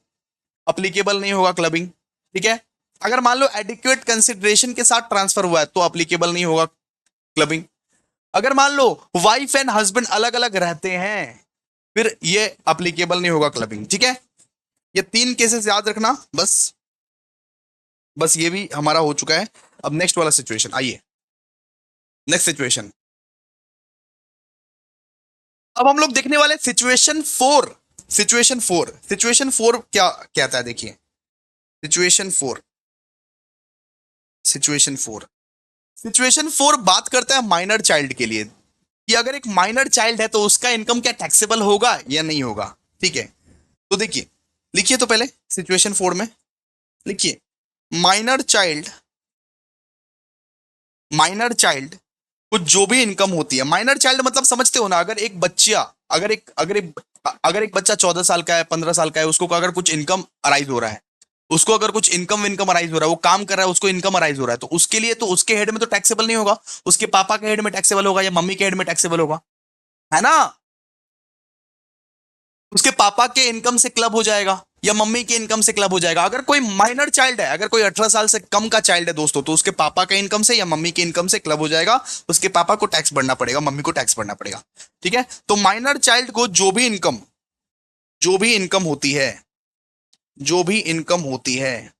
अप्लीकेबल नहीं होगा क्लबिंग। ठीक है, अगर मान लो एडिक्वेट कंसिडरेशन के साथ ट्रांसफर हुआ है, तो अप्लीकेबल नहीं होगा क्लबिंग। अगर मान लो वाइफ एंड हस्बैंड अलग अलग रहते हैं, फिर ये अप्लीकेबल नहीं होगा क्लबिंग। ठीक है, ये 3 केसेस याद रखना बस, बस ये भी हमारा हो चुका है। अब नेक्स्ट वाला सिचुएशन, आइए नेक्स्ट सिचुएशन। अब हम लोग देखने वाले सिचुएशन 4। सिचुएशन 4 क्या कहता है? देखिए, सिचुएशन 4, सिचुएशन 4, सिचुएशन 4 बात करता है माइनर चाइल्ड के लिए, कि अगर एक माइनर चाइल्ड है तो उसका इनकम क्या टैक्सेबल होगा या नहीं होगा। ठीक है, तो देखिए, लिखिए तो पहले सिचुएशन 4 में लिखिए, माइनर चाइल्ड, माइनर चाइल्ड कुछ जो भी इनकम होती है, माइनर चाइल्ड मतलब समझते हो ना, अगर एक बच्चा, अगर एक बच्चा 14 साल का है, 15 साल का है, उसको अगर कुछ इनकम अराइज हो रहा है, उसको अगर कुछ इनकम अराइज हो रहा है, वो काम कर रहा है, उसको इनकम अराइज हो रहा है, तो उसके लिए तो उसके हेड में तो टैक्सेबल नहीं होगा, उसके पापा के हेड में टैक्सेबल होगा या मम्मी के हेड में टैक्सेबल होगा, है ना। उसके पापा के इनकम से क्लब हो जाएगा या मम्मी के इनकम से क्लब हो जाएगा। अगर कोई माइनर चाइल्ड है, अगर कोई 18 साल से कम का चाइल्ड है दोस्तों, तो उसके पापा के इनकम से या मम्मी के इनकम से क्लब हो जाएगा। उसके पापा को टैक्स भरना पड़ेगा, मम्मी को टैक्स भरना पड़ेगा। ठीक है, तो माइनर चाइल्ड को जो भी इनकम होती है, जो भी इनकम होती है,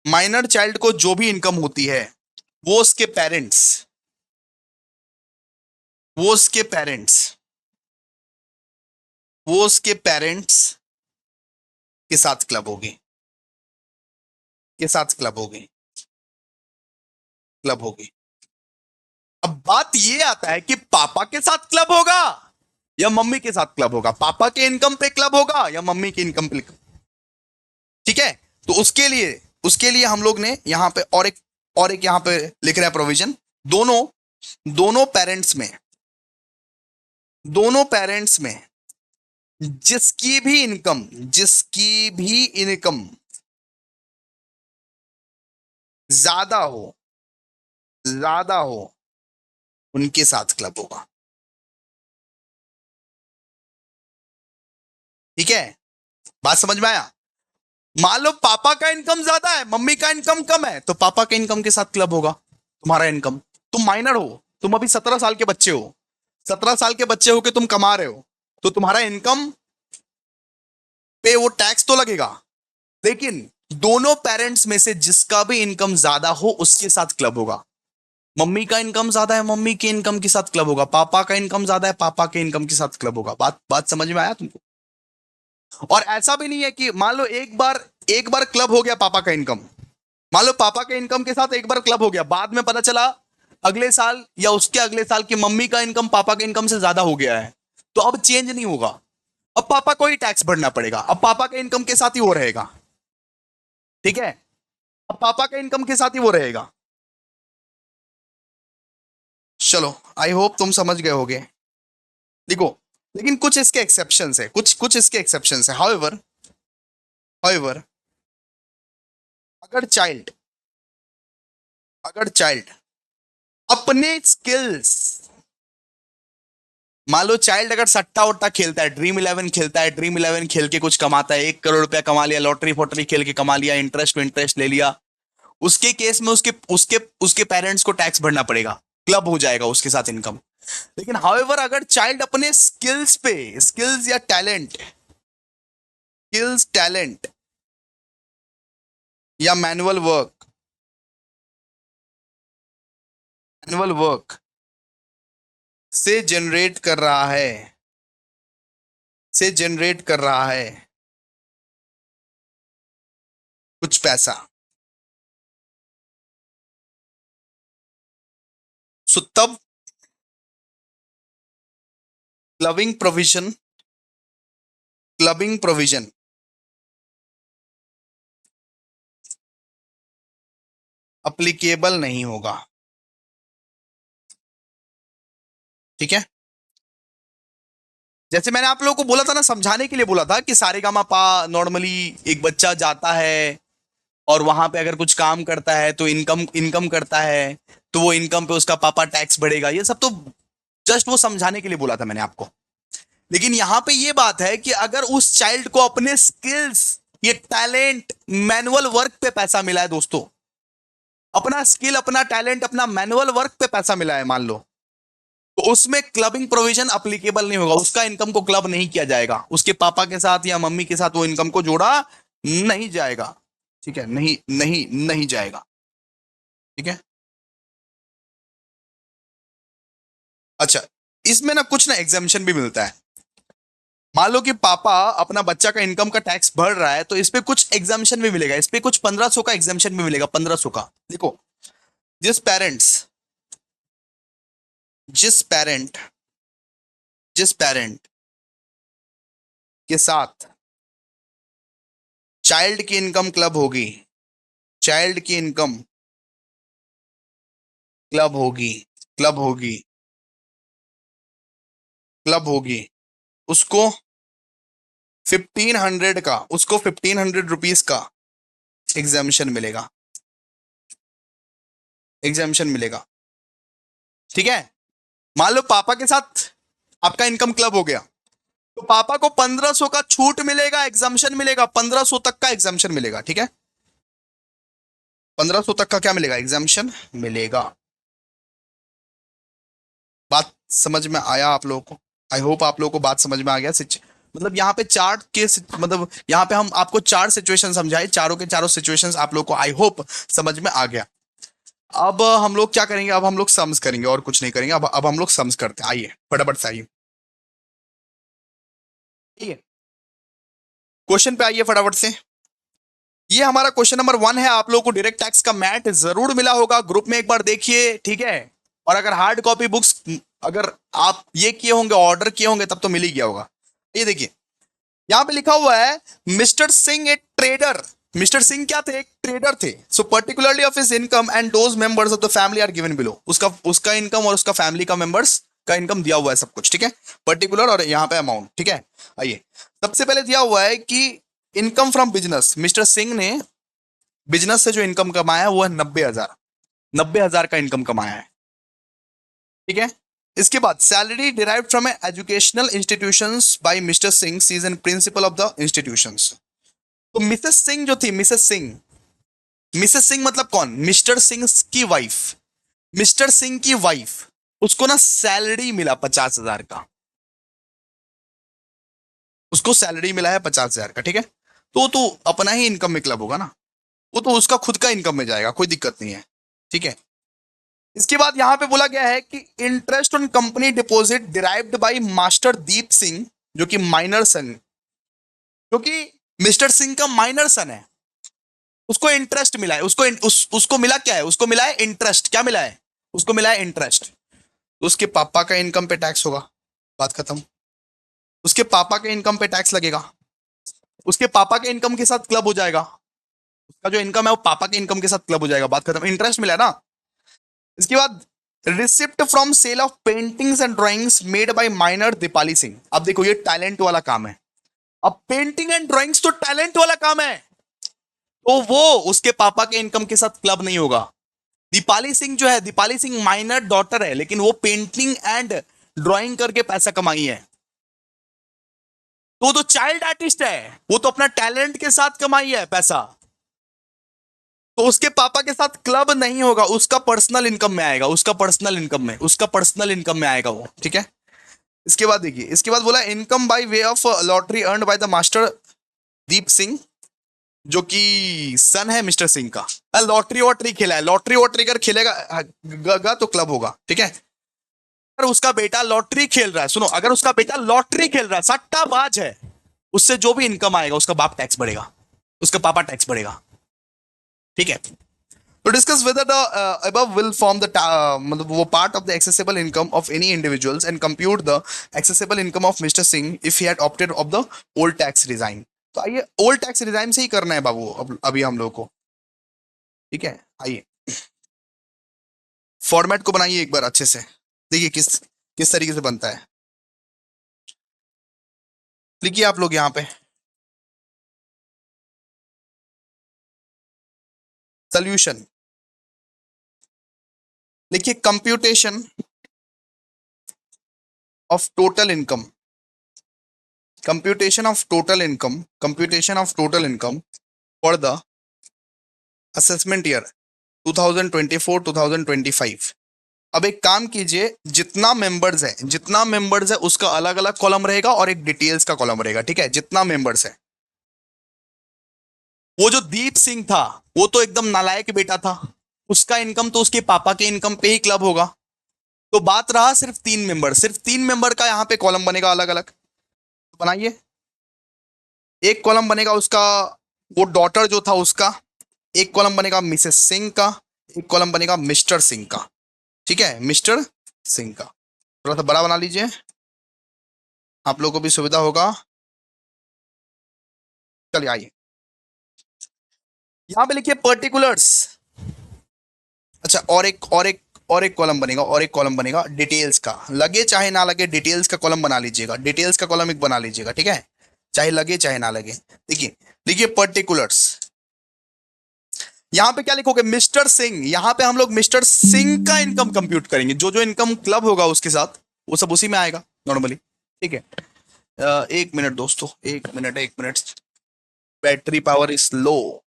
माइनर चाइल्ड को जो भी इनकम होती है, वो उसके पेरेंट्स वो उसके पेरेंट्स वो उसके पेरेंट्स के साथ क्लब होगी, के साथ क्लब होगी। अब बात ये आता है कि पापा के साथ क्लब होगा या मम्मी के साथ क्लब होगा, पापा के इनकम पे क्लब होगा या मम्मी की इनकम पे। ठीक है, तो उसके लिए हम लोग ने यहां पे और एक यहां पे लिख रहा है प्रोविजन। दोनों दोनों पेरेंट्स में दोनों पेरेंट्स में जिसकी भी इनकम ज्यादा हो ज्यादा हो उनके साथ क्लब होगा। ठीक है, बात समझ में आया? मान लो पापा का इनकम ज्यादा है, मम्मी का इनकम कम है, तो पापा के इनकम के साथ क्लब होगा तुम्हारा इनकम। तुम माइनर हो, तुम अभी 17 साल के बच्चे हो, 17 साल के बच्चे हो के तुम कमा रहे हो, तो तुम्हारा इनकम पे वो टैक्स तो लगेगा। लेकिन दोनों पेरेंट्स में से जिसका भी इनकम ज्यादा हो उसके साथ क्लब होगा। मम्मी का इनकम ज्यादा है, मम्मी के इनकम के साथ क्लब होगा। पापा का इनकम ज्यादा है, पापा के इनकम के साथ क्लब होगा। बात बात समझ में आया तुमको? और ऐसा भी नहीं है कि मान लो एक बार क्लब हो गया पापा का इनकम, मान लो पापा के इनकम के साथ एक बार क्लब हो गया, बाद में पता चला अगले साल या उसके अगले साल की मम्मी का इनकम पापा के इनकम से ज्यादा हो गया है, तो अब चेंज नहीं होगा। अब पापा को ही टैक्स भरना पड़ेगा, अब पापा के इनकम के साथ ही वो रहेगा। ठीक है, अब पापा के इनकम के साथ ही वो रहेगा। चलो, आई होप तुम समझ गए होगे। देखो, लेकिन कुछ इसके एक्सेप्शंस है, कुछ कुछ इसके एक्सेप्शंस है। हाउएवर अगर चाइल्ड अगर चाइल्ड अपने स्किल्स, मान लो चाइल्ड अगर सट्टा वट्टा खेलता है, ड्रीम इलेवन खेलता है, ड्रीम इलेवन खेल के कुछ कमाता है, 1 करोड़ रुपया कमा लिया, लॉटरी फोटरी खेल के कमा लिया, इंटरेस्ट ले लिया, उसके केस में उसके उसके उसके पेरेंट्स को टैक्स भरना पड़ेगा, क्लब हो जाएगा उसके साथ इनकम। लेकिन हाउएवर अगर चाइल्ड अपने स्किल्स या टैलेंट या मैनुअल वर्क से जनरेट कर रहा है से जनरेट कर रहा है कुछ पैसा, सो तब क्लबिंग प्रोविजन अप्लीकेबल नहीं होगा। ठीक है, जैसे मैंने आप लोगों को बोला था ना, समझाने के लिए बोला था कि सारेगामापा नॉर्मली एक बच्चा जाता है और वहां पे अगर कुछ काम करता है तो इनकम इनकम करता है, तो वो इनकम पे उसका पापा टैक्स बढ़ेगा। ये सब तो जस्ट वो समझाने के लिए बोला था मैंने आपको। लेकिन यहां पे ये बात है कि अगर उस चाइल्ड को अपने स्किल्स, ये टैलेंट, मैनुअल वर्क पे पैसा मिला है दोस्तों, अपना स्किल, अपना टैलेंट, अपना मैनुअल वर्क पे पैसा मिला है मान लो, तो उसमें क्लबिंग प्रोविजन अप्लीकेबल नहीं होगा, उसका इनकम को क्लब नहीं किया जाएगा, उसके पापा के साथ या मम्मी के साथ वो इनकम को जोड़ा नहीं जाएगा। ठीक है, नहीं नहीं नहीं जाएगा। ठीक है, अच्छा, इसमें ना कुछ ना एग्जामेशन भी मिलता है। मान लो कि पापा अपना बच्चा का इनकम का टैक्स भर रहा है, तो इस पे कुछ एग्जामेशन भी मिलेगा, इस पे कुछ 1500 का एग्जामेशन भी मिलेगा, 1500 का। देखो, जिस पेरेंट्स जिस पेरेंट जिस पेरेंट के साथ चाइल्ड की इनकम क्लब होगी, चाइल्ड की इनकम क्लब होगी क्लब होगी क्लब होगी, उसको 1500 का एग्जामिशन मिलेगा। ठीक है, मान लो पापा के साथ आपका इनकम क्लब हो गया, तो तो पापा को 1500 का छूट मिलेगा, एग्जाम्शन मिलेगा, 1500 तक का एग्जाम्शन मिलेगा, ठीक है, 1500 तक का क्या मिलेगा, एग्जाम्शन मिलेगा। बात समझ में आया आप लोगों को? आई होप आप लोगों को बात समझ में आ गया। मतलब यहाँ पे चार के मतलब यहाँ पे हम आपको चार सिचुएशन समझाए, चारों के चारों सिचुएशंस आप लोगों को आई होप समझ में आ गया। अब हम लोग क्या करेंगे, अब हम लोग सम्स करेंगे और कुछ नहीं करेंगे। अब हम लोग सम्स करते हैं, आइए फटाफट से आइए, ठीक है, क्वेश्चन पे आइए फटाफट से। ये हमारा क्वेश्चन नंबर 1 है। आप लोगों को डायरेक्ट टैक्स का मैथ जरूर मिला होगा, ग्रुप में एक बार देखिए, ठीक है। और अगर हार्ड कॉपी बुक्स अगर आप ये किए होंगे, ऑर्डर किए होंगे, तब तो मिल ही गया होगा। ये देखिए यहां पे लिखा हुआ है mister Singh a trader. Mister Singh क्या थे, एक ट्रेडर थे। So particularly of his income and those members of the family are given below. उसका उसका इनकम और उसका फैमिली का मेंबर्स का इनकम दिया हुआ है, सब कुछ ठीक है, पर्टिकुलर और यहाँ पे अमाउंट, ठीक है। आइए सबसे पहले दिया हुआ है कि income from business, mister Singh ने बिजनेस से जो इनकम कमाया है वो है 90,000, 90,000 का इनकम कमाया है, ठीक है। इसके बाद salary derived from educational institutions by mister Singh, sees and principal of the institutions. तो मिसेस सिंह जो थी, मिसेस सिंह, मिसेस सिंह मतलब कौन, मिस्टर सिंह की वाइफ, मिस्टर सिंह की वाइफ, उसको ना सैलरी मिला 50,000 का, उसको सैलरी मिला है 50,000 का, ठीक है। तो अपना ही इनकम में क्लब होगा ना, वो तो उसका खुद का इनकम में जाएगा, कोई दिक्कत नहीं है, ठीक है। इसके बाद यहां पे बोला गया है कि interest on company deposit derived by master Deep Singh, जो कि माइनर सन, जो कि मिस्टर सिंह का माइनर सन है, उसको इंटरेस्ट मिला है, उसको मिला क्या है, उसको मिला है इंटरेस्ट, क्या मिला है, उसको मिला है इंटरेस्ट। तो उसके पापा का इनकम पे टैक्स होगा, बात खत्म। उसके पापा के इनकम पे टैक्स लगेगा, उसके पापा के इनकम के साथ क्लब हो जाएगा, उसका जो इनकम है वो पापा के इनकम के साथ क्लब हो जाएगा, बात खत्म, इंटरेस्ट मिला है ना। इसके बाद receipt from sale of paintings and drawings made by minor Dipali Singh. अब देखो ये टैलेंट वाला काम है, अब पेंटिंग एंड ड्राइंग्स तो टैलेंट वाला काम है, तो वो उसके पापा के इनकम के साथ क्लब नहीं होगा। दीपाली सिंह जो है, दीपाली सिंह माइनर डॉटर है, लेकिन वो पेंटिंग एंड ड्राइंग करके पैसा कमाई है, तो वो तो चाइल्ड आर्टिस्ट है, वो तो अपना टैलेंट के साथ कमाई है पैसा, तो उसके पापा के साथ क्लब नहीं होगा, उसका पर्सनल इनकम में आएगा, उसका पर्सनल इनकम में, उसका पर्सनल इनकम में आएगा वो, ठीक है। इसके बाद देखिए, इसके बाद बोला income by way of lottery earned by the master Deep Singh, जो कि सन है मिस्टर सिंह का। लॉटरी वॉटरी खेला है, लॉटरी वॉटरी अगर खेलेगा तो क्लब होगा, ठीक है। अगर उसका बेटा लॉटरी खेल रहा है, सुनो, अगर उसका बेटा लॉटरी खेल रहा है, सट्टाबाज है, उससे जो भी इनकम आएगा उसका बाप टैक्स बढ़ेगा, उसका पापा टैक्स बढ़ेगा, ठीक है। To discuss whether the above will form the मतलब वो part of the accessible income of any individuals and compute the accessible income of Mr. Singh if he had opted of the old tax regime। तो आइए old tax regime से ही करना है बाबू, अब अभी हम लोग को, ठीक है। आइए फॉर्मेट को बनाइए एक बार अच्छे से, देखिए किस किस तरीके से बनता है। लिखिए आप लोग यहाँ पे सोल्यूशन, लिखिए computation of total income, computation of total income, computation of total income for the assessment year 2024-2025। अब एक काम कीजिए, जितना मेंबर्स है, जितना मेंबर्स है उसका अलग अलग कॉलम रहेगा और एक डिटेल्स का कॉलम रहेगा, ठीक है, जितना मेंबर्स है। वो जो दीप सिंह था वो तो एकदम नालायक बेटा था, उसका इनकम तो उसके पापा के इनकम पे ही क्लब होगा, तो बात रहा सिर्फ 3 मेंबर, सिर्फ 3 मेंबर का यहाँ पे कॉलम बनेगा अलग अलग, तो बनाइए। एक कॉलम बनेगा उसका, वो डॉटर जो था उसका, एक कॉलम बनेगा मिसेस सिंह का, एक कॉलम बनेगा मिस्टर सिंह का, ठीक है, मिस्टर सिंह का। थोड़ा सा बड़ा बना लीजिए, आप लोगों को भी सुविधा होगा। चलिए आइए यहां पे लिखिए पर्टिकुलर्स। अच्छा और एक कॉलम बनेगा, और एक कॉलम बनेगा डिटेल्स का, लगे चाहे ना लगे डिटेल्स का कॉलम बना लीजिएगा, डिटेल्स का कॉलम एक बना लीजिएगा, ठीक है, चाहे लगे चाहे ना लगे। देखिए लिखिए पर्टिकुलर्स, यहां पे क्या लिखोगे, मिस्टर सिंह, यहां पे हम लोग मिस्टर सिंह का इनकम कंप्यूट करेंगे, जो जो इनकम क्लब होगा उसके साथ वो सब उसी में आएगा नॉर्मली, ठीक है। एक मिनट दोस्तों, एक minute, battery power is low.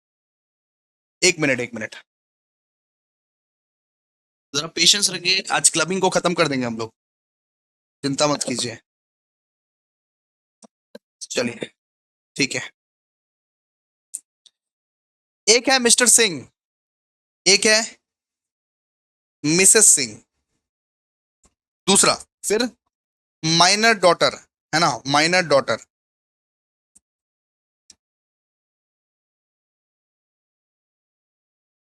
एक मिनट, जरा पेशेंस रखिए, आज क्लबिंग को खत्म कर देंगे हम लोग, चिंता मत कीजिए। चलिए, ठीक है। एक है मिस्टर सिंह, एक है मिसेस सिंह, दूसरा फिर माइनर डॉटर, है ना, माइनर डॉटर।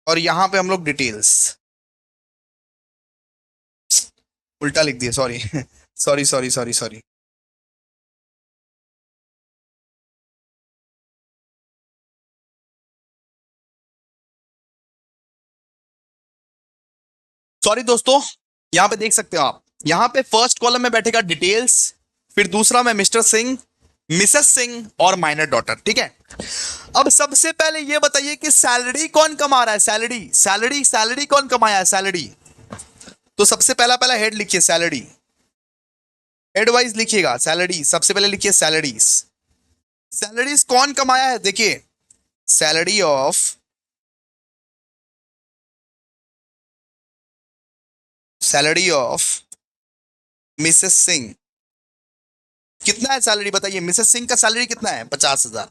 और यहां पे हम लोग डिटेल्स उल्टा लिख दिए, सॉरी सॉरी। सॉरी दोस्तों, यहां पे देख सकते हो आप, यहां पे फर्स्ट कॉलम में बैठेगा डिटेल्स, फिर दूसरा में मिस्टर सिंह, मिसेस सिंह और माइनर डॉटर, ठीक है। अब सबसे पहले ये बताइए कि सैलरी कौन कमा रहा है, सैलरी सैलरी सैलरी कौन कमाया है, सैलरी। तो सबसे पहला पहला हेड लिखिए सैलरी, हेड वाइज लिखिएगा सैलरी, सबसे पहले लिखिए सैलरीज। सैलरीज कौन कमाया है, देखिए, salary of, salary of Mrs Singh, कितना है सैलरी बताइए, मिसेस सिंह का सैलरी कितना है, 50,000।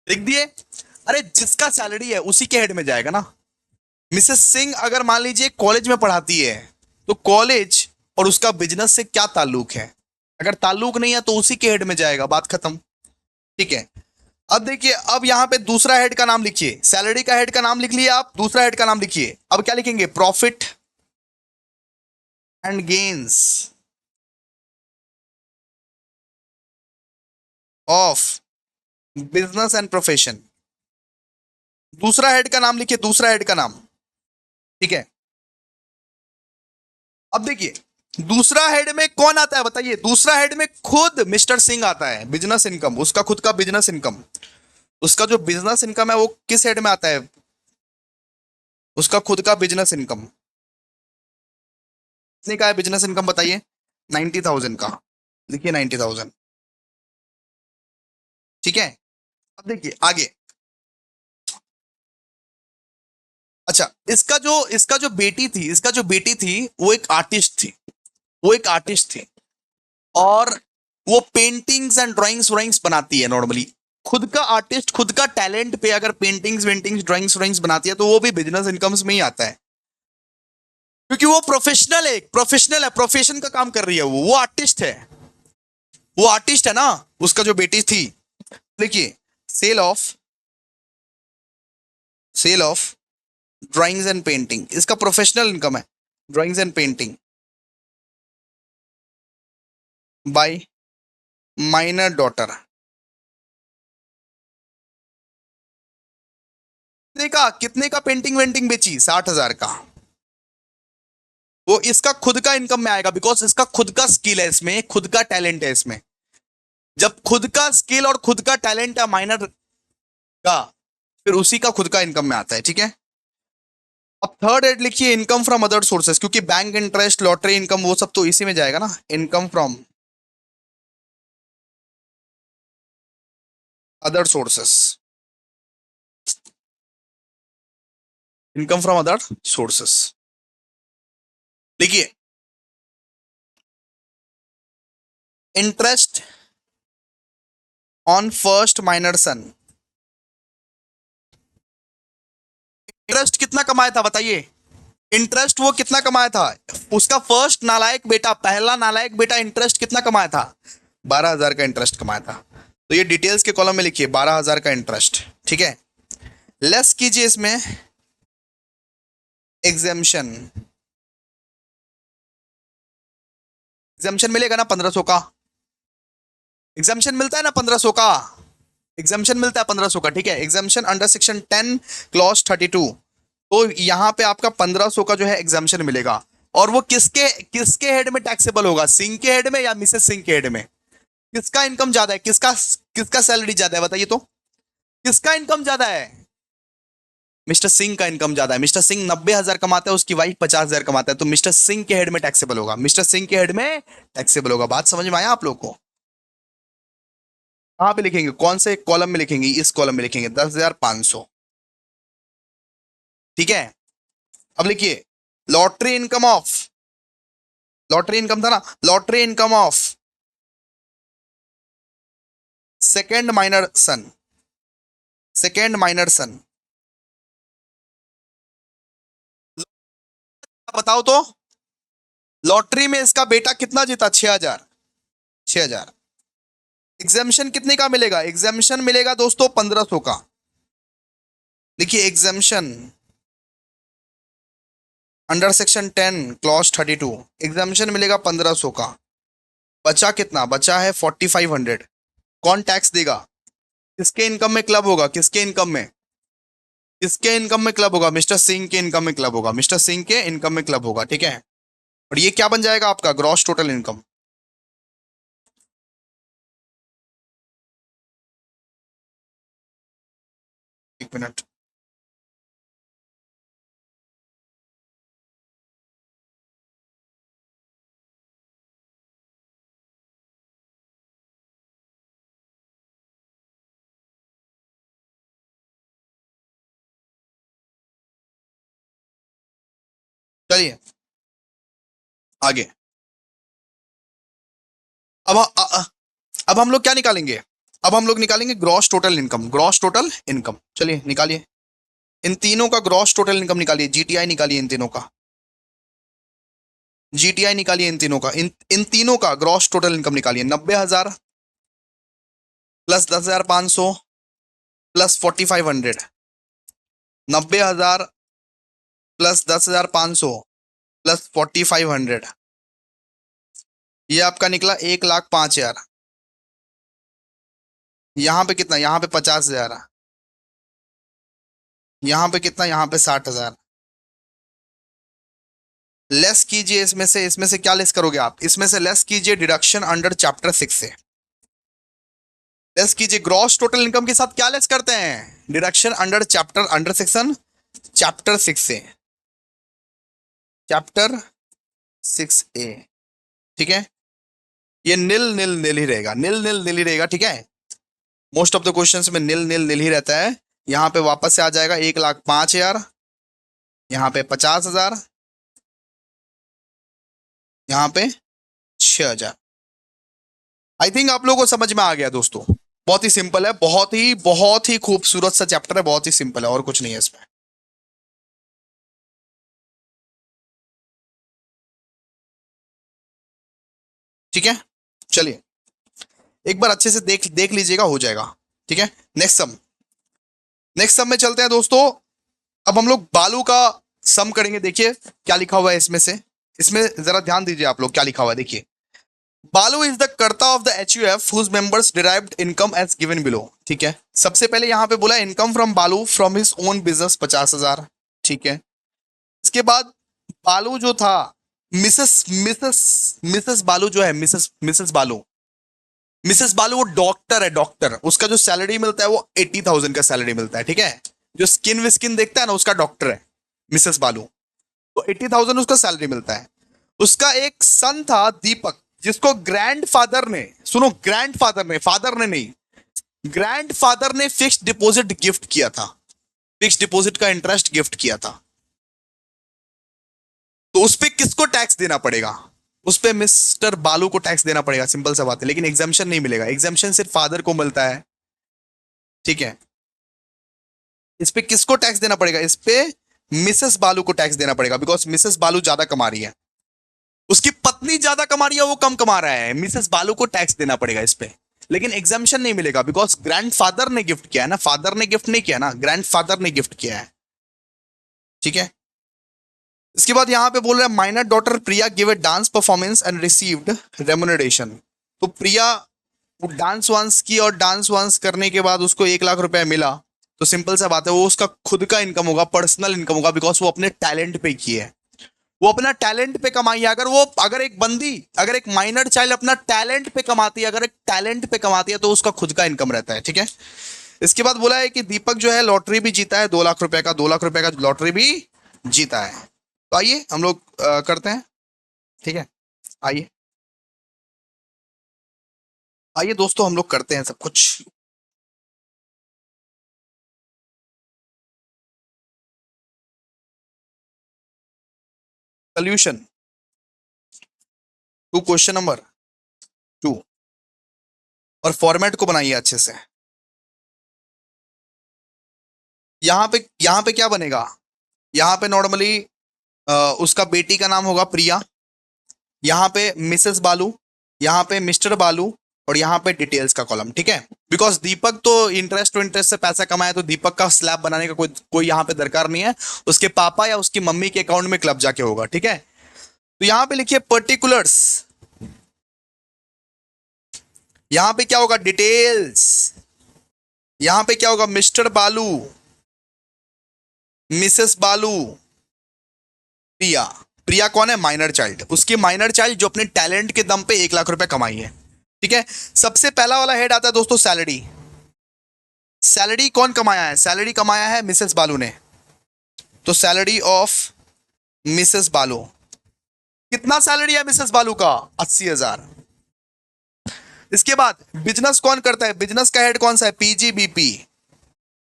लिख दिए। अरे जिसका सैलरी है उसी के हेड में जाएगा ना। मिसेस सिंह अगर मान लीजिए कॉलेज में पढ़ाती है, तो कॉलेज और उसका बिजनेस से क्या ताल्लुक है, अगर ताल्लुक नहीं है तो उसी के हेड में जाएगा, बात खत्म, ठीक है। अब देखिए, अब यहां पे दूसरा हेड का नाम लिखिए, सैलरी का हेड का नाम लिख लिया आप, दूसरा हेड का नाम लिखिए, अब क्या लिखेंगे, profit and gains of business and profession. दूसरा हेड का नाम लिखिए, दूसरा हेड का नाम, ठीक है। अब देखिए, दूसरा हेड में कौन आता है बताइए, दूसरा हेड में खुद मिस्टर सिंह आता है, बिजनेस इनकम, उसका खुद का बिजनेस इनकम, उसका जो बिजनेस इनकम है वो किस हेड में आता है, उसका खुद का बिजनेस इनकम कितने का है, बिजनेस इनकम बताइए, 90,000 का, लिखिए 90,000, ठीक है। अब देखिए आगे, अच्छा, इसका जो बेटी थी, इसका जो बेटी थी वो एक आर्टिस्ट थी, वो एक आर्टिस्ट थी, और वो पेंटिंग्स एंड ड्राइंग्स व्राइंग्स बनाती है नॉर्मली। खुद का आर्टिस्ट, खुद का टैलेंट पे अगर पेंटिंग्स वेंटिंग्स ड्राइंग्स व्राइंग्स बनाती है तो वो भी बिजनेस इनकम्स में ही आता है, क्योंकि वो प्रोफेशनल है, प्रोफेशनल है, प्रोफेशन का काम कर रही है, वो आर्टिस्ट है, वो आर्टिस्ट है ना, उसका जो बेटी थी। देखिए, sale of, sale of drawings and painting, इसका प्रोफेशनल इनकम है, drawings and painting by minor daughter. कितने का पेंटिंग वेंटिंग बेची, 60,000 का। वो इसका खुद का इनकम में आएगा, बिकॉज इसका खुद का स्किल है, इसमें खुद का टैलेंट है इसमें। जब खुद का स्किल और खुद का टैलेंट है माइनर का, फिर उसी का खुद का इनकम में आता है, ठीक है। अब थर्ड एड लिखिए, इनकम फ्रॉम अदर सोर्सेस, क्योंकि बैंक इंटरेस्ट, लॉटरी इनकम, वो सब तो इसी में जाएगा ना, income from other sources, income from other sources. देखिए, interest on first minor son, interest कितना कमाया था बताइए, इंटरेस्ट वो कितना कमाया था, उसका फर्स्ट नालायक बेटा, पहला नालायक बेटा इंटरेस्ट कितना कमाया था, 12,000 का इंटरेस्ट कमाया था। तो ये डिटेल्स के कॉलम में लिखिए 12,000 का इंटरेस्ट, ठीक है। लेस कीजिए इसमें एग्जेम्पशन, एग्जामेशन मिलेगा ना 1500 का, एग्जामेशन मिलता है ना 1500 का, एग्जामेशन मिलता है 1500 का, ठीक है। एग्जामेशन अंडर सेक्शन 10 क्लॉज 32, तो यहाँ पे आपका 1500 का जो है एग्जामेशन मिलेगा। और वो किसके किसके हेड में टैक्सेबल होगा, सिंह के हेड में या मिसेस सिंह के हेड में, किसका इनकम ज्यादा है, किसका किसका सैलरी ज्यादा है बताइए तो, किसका इनकम ज्यादा है, मिस्टर सिंह का इनकम ज्यादा है, मिस्टर सिंह 90,000 कमाता है, उसकी वाइफ 50,000 कमाता है, तो मिस्टर सिंह के हेड में टैक्सेबल होगा, मिस्टर सिंह के हेड में टैक्सेबल होगा। बात समझ में आया आप लोग को? कहां पे लिखेंगे, कौन से कॉलम में लिखेंगे? इस कॉलम में लिखेंगे 10,500। ठीक है, अब लिखिए lottery income of, lottery income था ना, lottery income of second minor son, second minor son. बताओ तो, लॉटरी में इसका बेटा कितना जीता? 6,000, 6,000। एग्जामिशन कितने का मिलेगा? एग्जामिशन मिलेगा दोस्तों 1,500 का। देखिए exemption under section 10 clause 32 exemption मिलेगा 1,500 का। बचा कितना? बचा है 4,500। कौन टैक्स देगा? किसके इनकम में क्लब होगा? किसके इनकम में? किसके इनकम में क्लब होगा? मिस्टर सिंह के इनकम में क्लब होगा, मिस्टर सिंह के इनकम में क्लब होगा। ठीक है, और ये क्या बन जाएगा आपका? Gross total income. एक मिनट, चलिए आगे। अब अब हम लोग क्या निकालेंगे? अब हम लोग निकालेंगे gross total income, gross total income. चलिए निकालिए, इन तीनों का ग्रॉस टोटल इनकम निकालिए, जीटीआई निकालिए इन तीनों का, जीटीआई निकालिए इन तीनों का, इन तीनों का ग्रॉस टोटल इनकम निकालिए। 90,000 प्लस 10,500 प्लस 4,500, 90,000 प्लस 10,500 प्लस 4,500, ये आपका निकला 1,05,000। यहाँ पे कितना? यहाँ पे 50,000, यहाँ पे कितना? यहाँ पे 60,000। लेस कीजिए इसमें से क्या लेस करोगे आप? इसमें से लेस कीजिए डिडक्शन अंडर चैप्टर 6 से, लेस कीजिए। ग्रॉस टोटल इनकम के साथ क्या लेस करते हैं? Deduction under chapter, under section chapter 6 से, चैप्टर 6A। ठीक है, ये निल निल निल ही रहेगा, निल निल निल ही रहेगा। ठीक है, मोस्ट ऑफ द क्वेश्चंस में निल निल निल ही रहता है। यहाँ पे वापस से आ जाएगा 1,05,000, यहाँ पे 50,000, यहाँ पे 6,000। आई थिंक आप लोगों को समझ में आ गया दोस्तों। बहुत ही सिंपल है, बहुत ही खूबसूरत सा चैप्टर है, बहुत ही सिंपल है, और कुछ नहीं है इसमें। ठीक है, चलिए एक बार अच्छे से देख देख लीजिएगा, हो जाएगा। ठीक है, नेक्स्ट सम, नेक्स्ट सम में चलते हैं दोस्तों। अब हम लोग बालू का सम करेंगे। देखिए क्या लिखा हुआ है इसमें से, इसमें जरा ध्यान दीजिए आप लोग, क्या लिखा हुआ है देखिए। Balu is the karta of the HUF whose members derived income as given below. ठीक है, सबसे पहले यहां पे बोला income from Balu from his own business 50,000। ठीक है, इसके बाद बालू जो था, मिसेस मिसेस मिसेस बालू जो है, मिसेस मिसेस बालू, मिसेस बालू वो डॉक्टर है, डॉक्टर। उसका जो सैलरी मिलता है वो 80,000 का सैलरी मिलता है। ठीक है, जो स्किन विस्किन देखता है ना, उसका डॉक्टर है मिसेस बालू, तो 80,000 उसका सैलरी मिलता है। उसका एक सन था दीपक, जिसको ग्रैंडफादर ने, सुनो ग्रैंडफादर ने, फादर ने नहीं, ग्रैंडफादर ने फिक्स्ड डिपॉजिट गिफ्ट किया था, फिक्स्ड डिपॉजिट का इंटरेस्ट गिफ्ट किया था। तो उस पे किसको टैक्स देना पड़ेगा? उस पे मिस्टर बालू को टैक्स देना पड़ेगा, सिंपल सा बात है। लेकिन एग्जाम्शन नहीं मिलेगा, एग्जाम्शन सिर्फ फादर को मिलता है। ठीक है, इस पे किसको टैक्स देना पड़ेगा? इस पे मिसेस बालू को टैक्स देना पड़ेगा, बिकॉज मिसेस बालू ज्यादा कमा रही है, उसकी पत्नी ज्यादा कमा रही है, वो कम कमा रहा है, मिसेस बालू को टैक्स देना पड़ेगा इस पे। लेकिन एग्जाम्शन नहीं मिलेगा, बिकॉज ग्रैंडफादर ने गिफ्ट किया है ना, फादर ने गिफ्ट नहीं किया ना, ग्रैंडफादर ने गिफ्ट किया है। ठीक है, इसके बाद यहां पे बोल रहा है minor daughter Priya give a dance performance and received remuneration. तो प्रिया वो डांस वांस की, और डांस वांस करने के बाद उसको 1,00,000 रुपया मिला। तो सिंपल सा बात है, वो उसका खुद का इनकम होगा, पर्सनल इनकम होगा, बिकॉज वो अपने टैलेंट पे की है, वो अपना टैलेंट पे कमाई है। अगर एक बंदी, अगर एक माइनर चाइल्ड अपना टैलेंट पे कमाती है, अगर एक टैलेंट पे कमाती है, तो उसका खुद का इनकम रहता है। ठीक है, इसके बाद बोला है कि दीपक जो है लॉटरी भी जीता है 2 लाख रुपए का, 2 लाख रुपए का लॉटरी भी जीता है। तो आइए हम लोग करते हैं, ठीक है। आइए आइए दोस्तों, हम लोग करते हैं सब कुछ। सोल्यूशन टू क्वेश्चन नंबर 2, और फॉर्मेट को बनाइए अच्छे से। यहाँ पे क्या बनेगा, यहाँ पे नॉर्मली उसका बेटी का नाम होगा प्रिया, यहाँ पे मिसेस बालू, यहाँ पे मिस्टर बालू, और यहाँ पे डिटेल्स का कॉलम, ठीक है। बिकॉज दीपक तो इंटरेस्ट टू इंटरेस्ट से पैसा कमाया, तो दीपक का स्लैब बनाने का कोई कोई यहाँ पे दरकार नहीं है, उसके पापा या उसकी मम्मी के अकाउंट में क्लब जाके होगा, ठीक है। तो यहाँ पे लिखिए पर्टिकुलर्स, यहाँ पे क्या होगा डिटेल्स, यहाँ पे क्या होगा मिस्टर बालू, मिसेस बालू, प्रिया। प्रिया कौन है, माइनर चाइल्ड, उसकी माइनर चाइल्ड जो अपने टैलेंट के दम पे 1 लाख रुपए कमाई है, ठीक है। सबसे पहला वाला हेड आता है दोस्तों सैलरी। सैलरी कौन कमाया है, सैलरी कमाया है मिसेस बालू ने, तो सैलरी ऑफ मिसेस बालू। कितना सैलरी है मिसेस बालू का, 80,000। इसके बाद बिजनेस कौन करता है, बिजनेस का हेड कौन सा है, पीजीबीपी।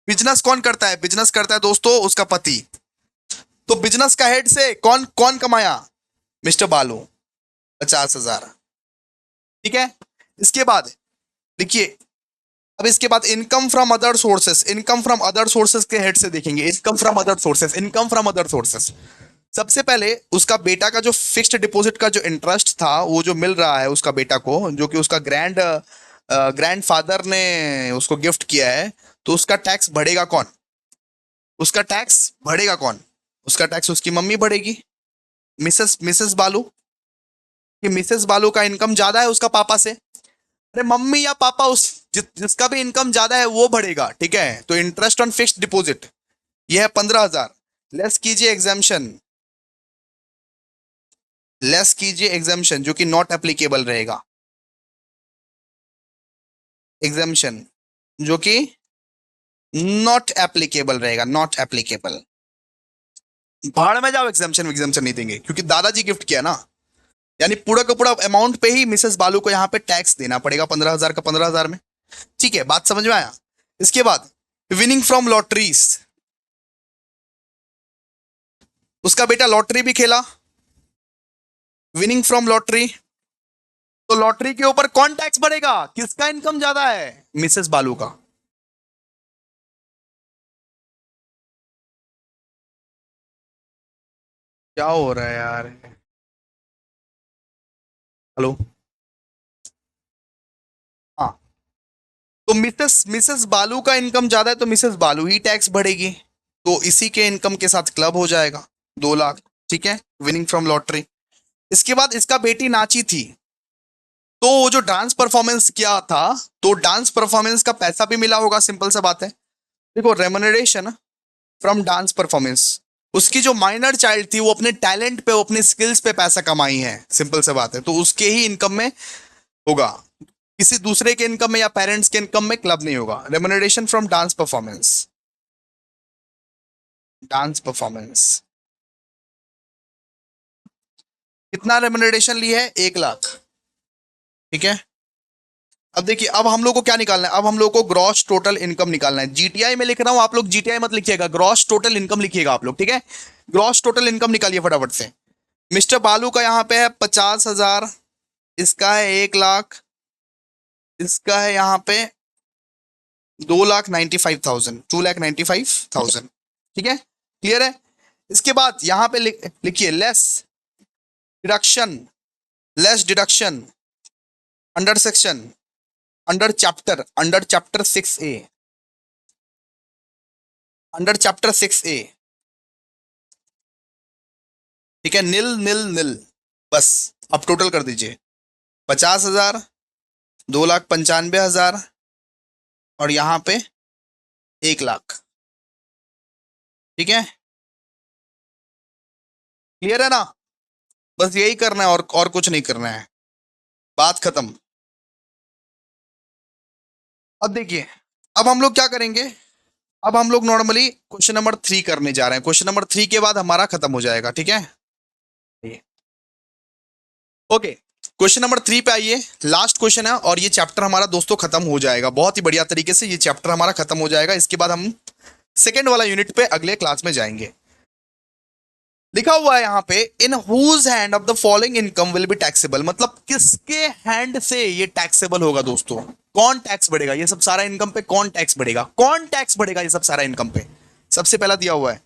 बिजनेस कौन करता है, बिजनेस करता है दोस्तों उसका पति। तो बिजनेस का हेड से कौन कौन कमाया, मिस्टर बालू, 50,000, ठीक है। इसके बाद देखिए, अब इसके बाद income from other sources, income from other sources के हेड से देखेंगे, income from other sources, income from other sources. सबसे पहले उसका बेटा का जो फिक्स्ड डिपॉजिट का जो इंटरेस्ट था, वो जो मिल रहा है उसका बेटा को, जो कि उसका ग्रैंड फादर ने उसको गिफ्ट किया है, तो उसका टैक्स बढ़ेगा कौन, उसका टैक्स बढ़ेगा कौन, उसका टैक्स उसकी मम्मी बढ़ेगी, मिसेस मिसेस बालू। कि मिसेस बालू का इनकम ज्यादा है उसका पापा से, अरे मम्मी या पापा जिसका भी इनकम ज्यादा है वो बढ़ेगा, ठीक है। तो इंटरेस्ट ऑन फिक्स्ड डिपॉजिट ये है 15,000। लेस कीजिए एग्जाम्शन, लेस कीजिए एग्जाम्शन जो कि नॉट एप्लीकेबल रहेगा, एग्जाम्शन जो कि नॉट एप्लीकेबल रहेगा, नॉट एप्लीकेबल। भाड़ में जाओ, एग्जाम्शन एग्जाम्शन नहीं देंगे क्योंकि दादाजी गिफ्ट किया ना। यानी पूरा का पूरा अमाउंट पे ही मिसेस बालू को यहाँ पे टैक्स देना पड़ेगा, 15,000 का 15,000 में, ठीक है। बात समझ में आया। इसके बाद विनिंग फ्रॉम लॉटरीज, उसका बेटा लॉटरी भी खेला, विनिंग फ्रॉम लॉटरी। तो लॉटरी के ऊपर कौन टैक्स बढ़ेगा, किसका इनकम ज्यादा है, मिसेस बालू का। क्या हो रहा है यार, हेलो। हाँ, तो मिसेस मिसेस बालू का इनकम ज्यादा है, तो मिसेस बालू ही टैक्स बढ़ेगी, तो इसी के इनकम के साथ क्लब हो जाएगा 2 लाख, ठीक है, विनिंग फ्रॉम लॉटरी। इसके बाद इसका बेटी नाची थी, तो वो जो डांस परफॉर्मेंस किया था, तो डांस परफॉर्मेंस का पैसा भी मिला होगा, सिंपल सा बात है। देखो रेमुनरेशन फ्रॉम डांस परफॉर्मेंस, उसकी जो माइनर चाइल्ड थी वो अपने टैलेंट पे, वो अपने स्किल्स पे पैसा कमाई है, सिंपल सा बात है, तो उसके ही इनकम में होगा, किसी दूसरे के इनकम में या पेरेंट्स के इनकम में क्लब नहीं होगा। Remuneration from dance performance, dance performance कितना रेमुनरेशन ली है, 1 लाख, ठीक है। अब देखिए, अब हम लोग को क्या निकालना है, अब हम लोग को ग्रॉस टोटल इनकम निकालना है। जीटीआई में लिख रहा हूं, आप लोग जीटीआई मत लिखिएगा, ग्रॉस टोटल इनकम लिखिएगा आप लोग, ठीक है। ग्रॉस टोटल इनकम निकालिए फटाफट से। मिस्टर बालू का यहाँ पे है 50,000, इसका है 1 लाख, इसका है यहाँ पे 2,95,000, 2,95,000, ठीक है, क्लियर है। इसके बाद यहाँ पे लिखिए deduction less deduction under section, under chapter 6A, under chapter 6A, ठीक है, नील नील नील, बस। अब टोटल कर दीजिए, 50,000, 2,95,000, और यहाँ पे 1 लाख, ठीक है, क्लियर है ना। बस यही करना है, और कुछ नहीं करना है, बात खत्म। अब देखिए, अब हम लोग क्या करेंगे, अब हम लोग नॉर्मली क्वेश्चन नंबर 3 करने जा रहे हैं। क्वेश्चन नंबर 3 के बाद हमारा खत्म हो जाएगा, ठीक है। ओके, क्वेश्चन नंबर 3 पे आइए। लास्ट क्वेश्चन है और ये चैप्टर हमारा दोस्तों खत्म हो जाएगा बहुत ही बढ़िया तरीके से। ये चैप्टर हमारा खत्म हो जाएगा, इसके बाद हम सेकेंड वाला यूनिट पे अगले क्लास में जाएंगे। लिखा हुआ है यहाँ पे, in whose hand of the following income will be taxable, मतलब किसके हैंड से ये टैक्सेबल होगा दोस्तों। कौन टैक्स बढ़ेगा, ये सब सारा इनकम पे कौन टैक्स बढ़ेगा, कौन टैक्स बढ़ेगा ये सब सारा इनकम पे। सबसे पहला दिया हुआ है,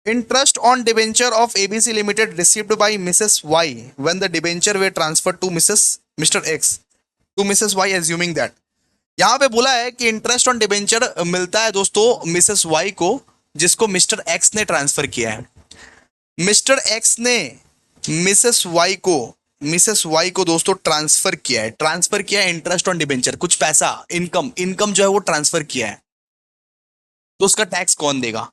interest on debenture of ABC limited received by Mrs Y when the debenture were transfer to mister X to Mrs Y assuming that. यहां पे बोला है कि इंटरेस्ट ऑन डिबेंचर मिलता है दोस्तों मिसेस वाई को, जिसको मिस्टर एक्स ने ट्रांसफर किया है। मिस्टर एक्स ने मिसेस वाई को दोस्तों ट्रांसफर किया है इंटरेस्ट ऑन डिबेंचर, कुछ पैसा, इनकम इनकम जो है वो ट्रांसफर किया है। तो उसका टैक्स कौन देगा।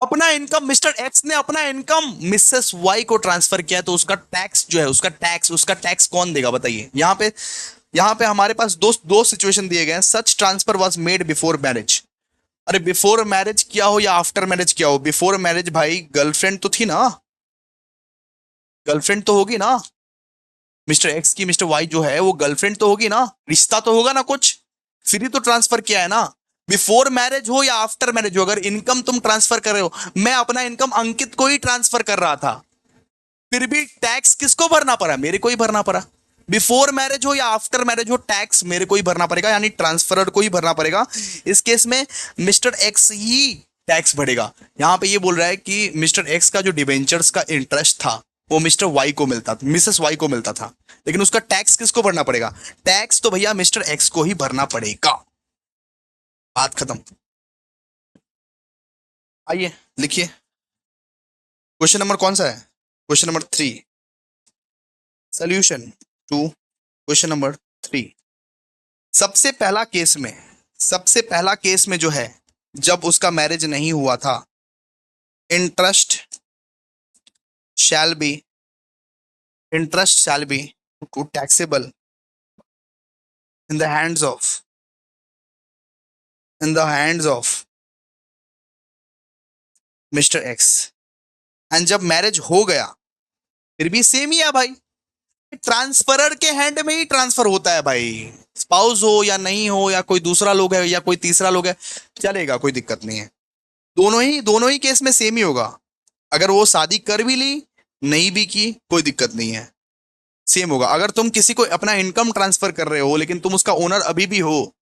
अपना इनकम, मिस्टर एक्स ने अपना इनकम मिसेस वाई को ट्रांसफर किया है, तो उसका टैक्स जो है, उसका टैक्स कौन देगा बताइए। यहां पे हमारे पास दो सिचुएशन दिए गए हैं। सच transfer was made before marriage. अरे बिफोर मैरिज किया हो या आफ्टर मैरिज किया हो, बिफोर मैरिज भाई गर्लफ्रेंड तो थी ना, गर्लफ्रेंड तो होगी ना। मिस्टर एक्स की मिस्टर वाई जो है वो गर्लफ्रेंड तो होगी ना, रिश्ता तो होगा ना कुछ, फिर ही तो ट्रांसफर किया है ना। बिफोर मैरिज हो या आफ्टर मैरिज हो, अगर इनकम तुम ट्रांसफर कर रहे हो, मैं अपना इनकम अंकित को ही ट्रांसफर कर रहा था, फिर भी टैक्स किसको भरना पड़ा, मेरे को ही भरना पड़ा। बिफोर मैरिज हो या आफ्टर मैरिज हो, टैक्स मेरे को ही भरना पड़ेगा, यानी ट्रांसफरर को ही भरना पड़ेगा। इस केस में मिस्टर एक्स ही टैक्स भरेगा। यहां पे ये बोल रहा है कि मिस्टर एक्स का जो डिबेंचर्स का इंटरेस्ट था वो मिस्टर वाई को मिलता था, मिसेस वाई को मिलता था, लेकिन उसका टैक्स किसको भरना पड़ेगा, टैक्स तो भैया मिस्टर एक्स को ही भरना पड़ेगा। बात खत्म। आइए लिखिए, क्वेश्चन नंबर कौन सा है, question number 3, solution to question number 3। सबसे पहला केस में, सबसे पहला केस में जो है, जब उसका मैरिज नहीं हुआ था, interest shall be taxable in the hands of mister x. And जब मैरिज हो गया, फिर भी सेम ही है भाई, ट्रांसफरर के हैंड में ही ट्रांसफर होता है भाई। स्पाउस हो या नहीं हो, या कोई दूसरा लोग है या कोई तीसरा लोग है, चलेगा, कोई दिक्कत नहीं है। दोनों ही केस में सेम ही होगा। अगर वो शादी कर भी ली, नहीं भी की, कोई दिक्कत नहीं है, सेम होगा। अगर तुम किसी को अपना इनकम ट्रांसफर कर रहे हो लेकिन तुम उसका ओनर अभी भी हो,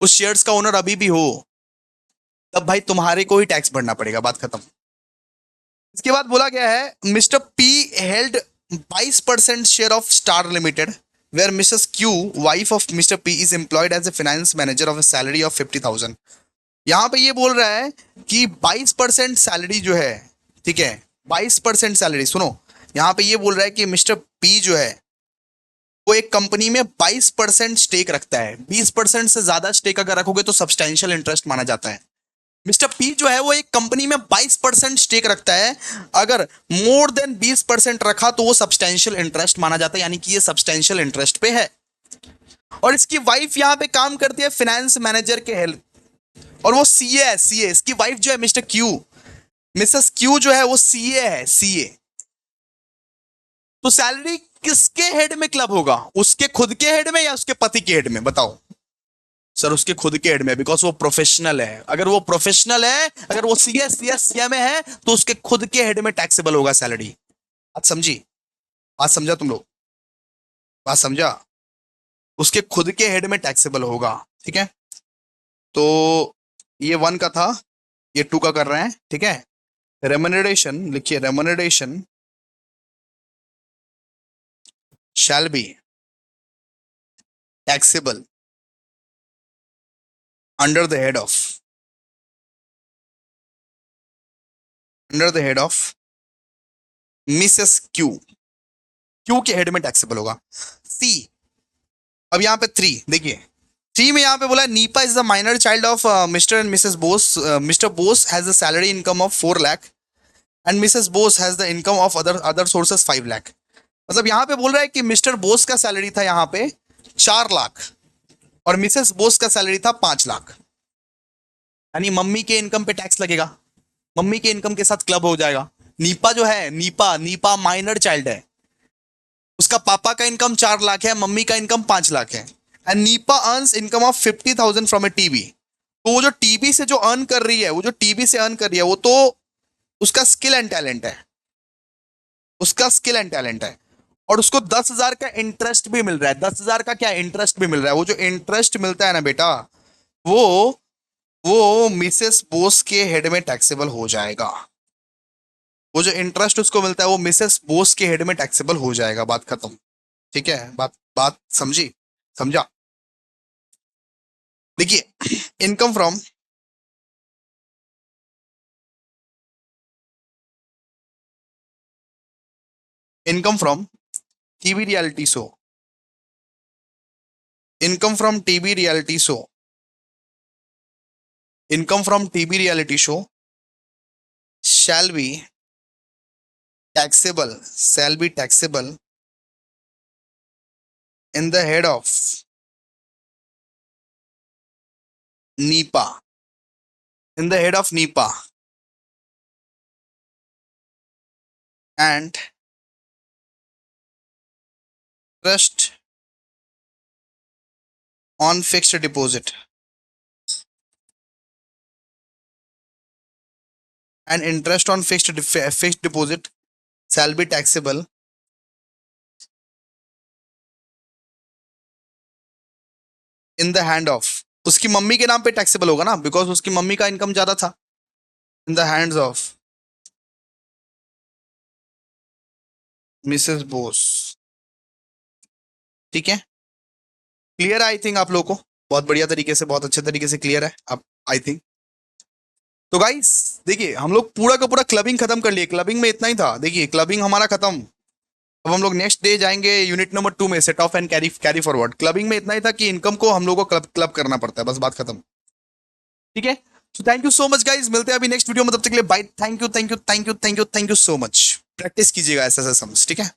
उस शेयर्स का ओनर अभी भी हो, तब भाई तुम्हारे को ही टैक्स भरना पड़ेगा, बात खत्म। इसके बाद बोला गया है, mister P held 22% share of star limited where Mrs Q wife of mister P is employed as a finance manager of a salary of 50,000। यहां पे ये बोल रहा है कि 22% सैलरी जो है, ठीक है, 22% सैलरी, सुनो, यहां पे ये बोल रहा है कि मिस्टर पी जो है वो एक कंपनी में 22% स्टेक रखता है। 20% से ज्यादा स्टेक अगर रखोगे तो सब्सटैंशियल इंटरेस्ट माना जाता है। मिस्टर पी जो है वो एक कंपनी में 22% स्टेक रखता है, अगर मोर देन 20% रखा तो वो सब्सटैंशियल इंटरेस्ट माना जाता है, यानी कि ये सब्सटैंशियल इंटरेस्ट पे है। और इसकी वाइफ यहां पे काम करती है फाइनेंस मैनेजर के हेल्प, और वो सीए है, सीए। इसकी वाइफ जो है मिस्टर क्यू, मिसेस क्यू जो है वो सीए है, सीए। तो सैलरी किसके हेड में क्लब होगा, उसके खुद के हेड में या उसके पति के हेड में, बताओ। सर उसके खुद के हेड में, बिकॉज वो प्रोफेशनल है। अगर वो प्रोफेशनल है, अगर वो सीएस सीएम में है, तो उसके खुद के हेड में टैक्सेबल होगा सैलरी। बात समझी, बात समझा तुम लोग, बात समझा, उसके खुद के हेड में टैक्सेबल होगा, ठीक है। तो ये 1 का था, ये 2 का कर रहे हैं, ठीक है। रेम्युनरेशन लिखिए, remuneration shall be taxable under the head of Mrs Q, Q के हेड में टैक्सेबल होगा। सी, अब यहां पे 3 देखिए, 3 में यहां पे बोला Nipah is the minor child of mister and Mrs Bose. Mister Bose has the salary income of 4 lakh and Mrs Bose has the income of other sources 5 lakh. मतलब यहां पे बोल रहा है कि मिस्टर बोस का सैलरी था यहां पे 4 लाख, और मिसेस बोस का सैलरी था 5 लाख, यानी मम्मी के इनकम पे टैक्स लगेगा, मम्मी के इनकम के साथ क्लब हो जाएगा। नीपा जो है, नीपा नीपा माइनर चाइल्ड है, उसका पापा का इनकम 4 लाख है, मम्मी का इनकम 5 लाख है, and Nipah earns income of 50,000 from A TV. तो वो जो टीवी से जो अर्न कर रही है, वो जो टीवी से अर्न कर रही है, वो तो उसका स्किल एंड टैलेंट है, उसका स्किल एंड टैलेंट है। और उसको 10,000 का इंटरेस्ट भी मिल रहा है, 10,000 का क्या इंटरेस्ट भी मिल रहा है। वो जो इंटरेस्ट मिलता है ना बेटा, वो वो मिसेस बोस के हेड में टैक्सेबल हो जाएगा। वो जो इंटरेस्ट उसको मिलता है वो मिसेस बोस के हेड में टैक्सेबल हो जाएगा। बात खत्म। ठीक है, बात बात समझी, समझा। देखिए, income from income from TV reality show, income from TV reality show, income from TV reality show shall be taxable in the head of NEPA, in the head of NEPA, and trust on fixed deposit, and interest on fixed deposit shall be taxable in the hand of, उसकी mummy के नाम पे taxable होगा ना, because उसकी mummy का income ज्यादा था। In the hands of Mrs Bose. ठीक है, क्लियर है आई थिंक आप लोगों को, बहुत बढ़िया तरीके से, बहुत अच्छे तरीके से क्लियर है अब आई थिंक। तो गाइस देखिए, हम लोग पूरा का पूरा क्लबिंग खत्म कर लिए। क्लबिंग में इतना ही था, देखिए क्लबिंग हमारा खत्म। अब हम लोग नेक्स्ट डे जाएंगे यूनिट नंबर 2 में, set of and carry carry forward. Clubbing में इतना ही था कि इनकम को हम लोगों को क्लब क्लब करना पड़ता है, बस बात खत्म। ठीक है, तो thank you so much guys, मिलते हैं अभी नेक्स्ट वीडियो में, तब तक के लिए bye. Thank you thank you thank you thank you thank you so much. Practice कीजिएगा ऐसा ऐसा समझ, ठीक है।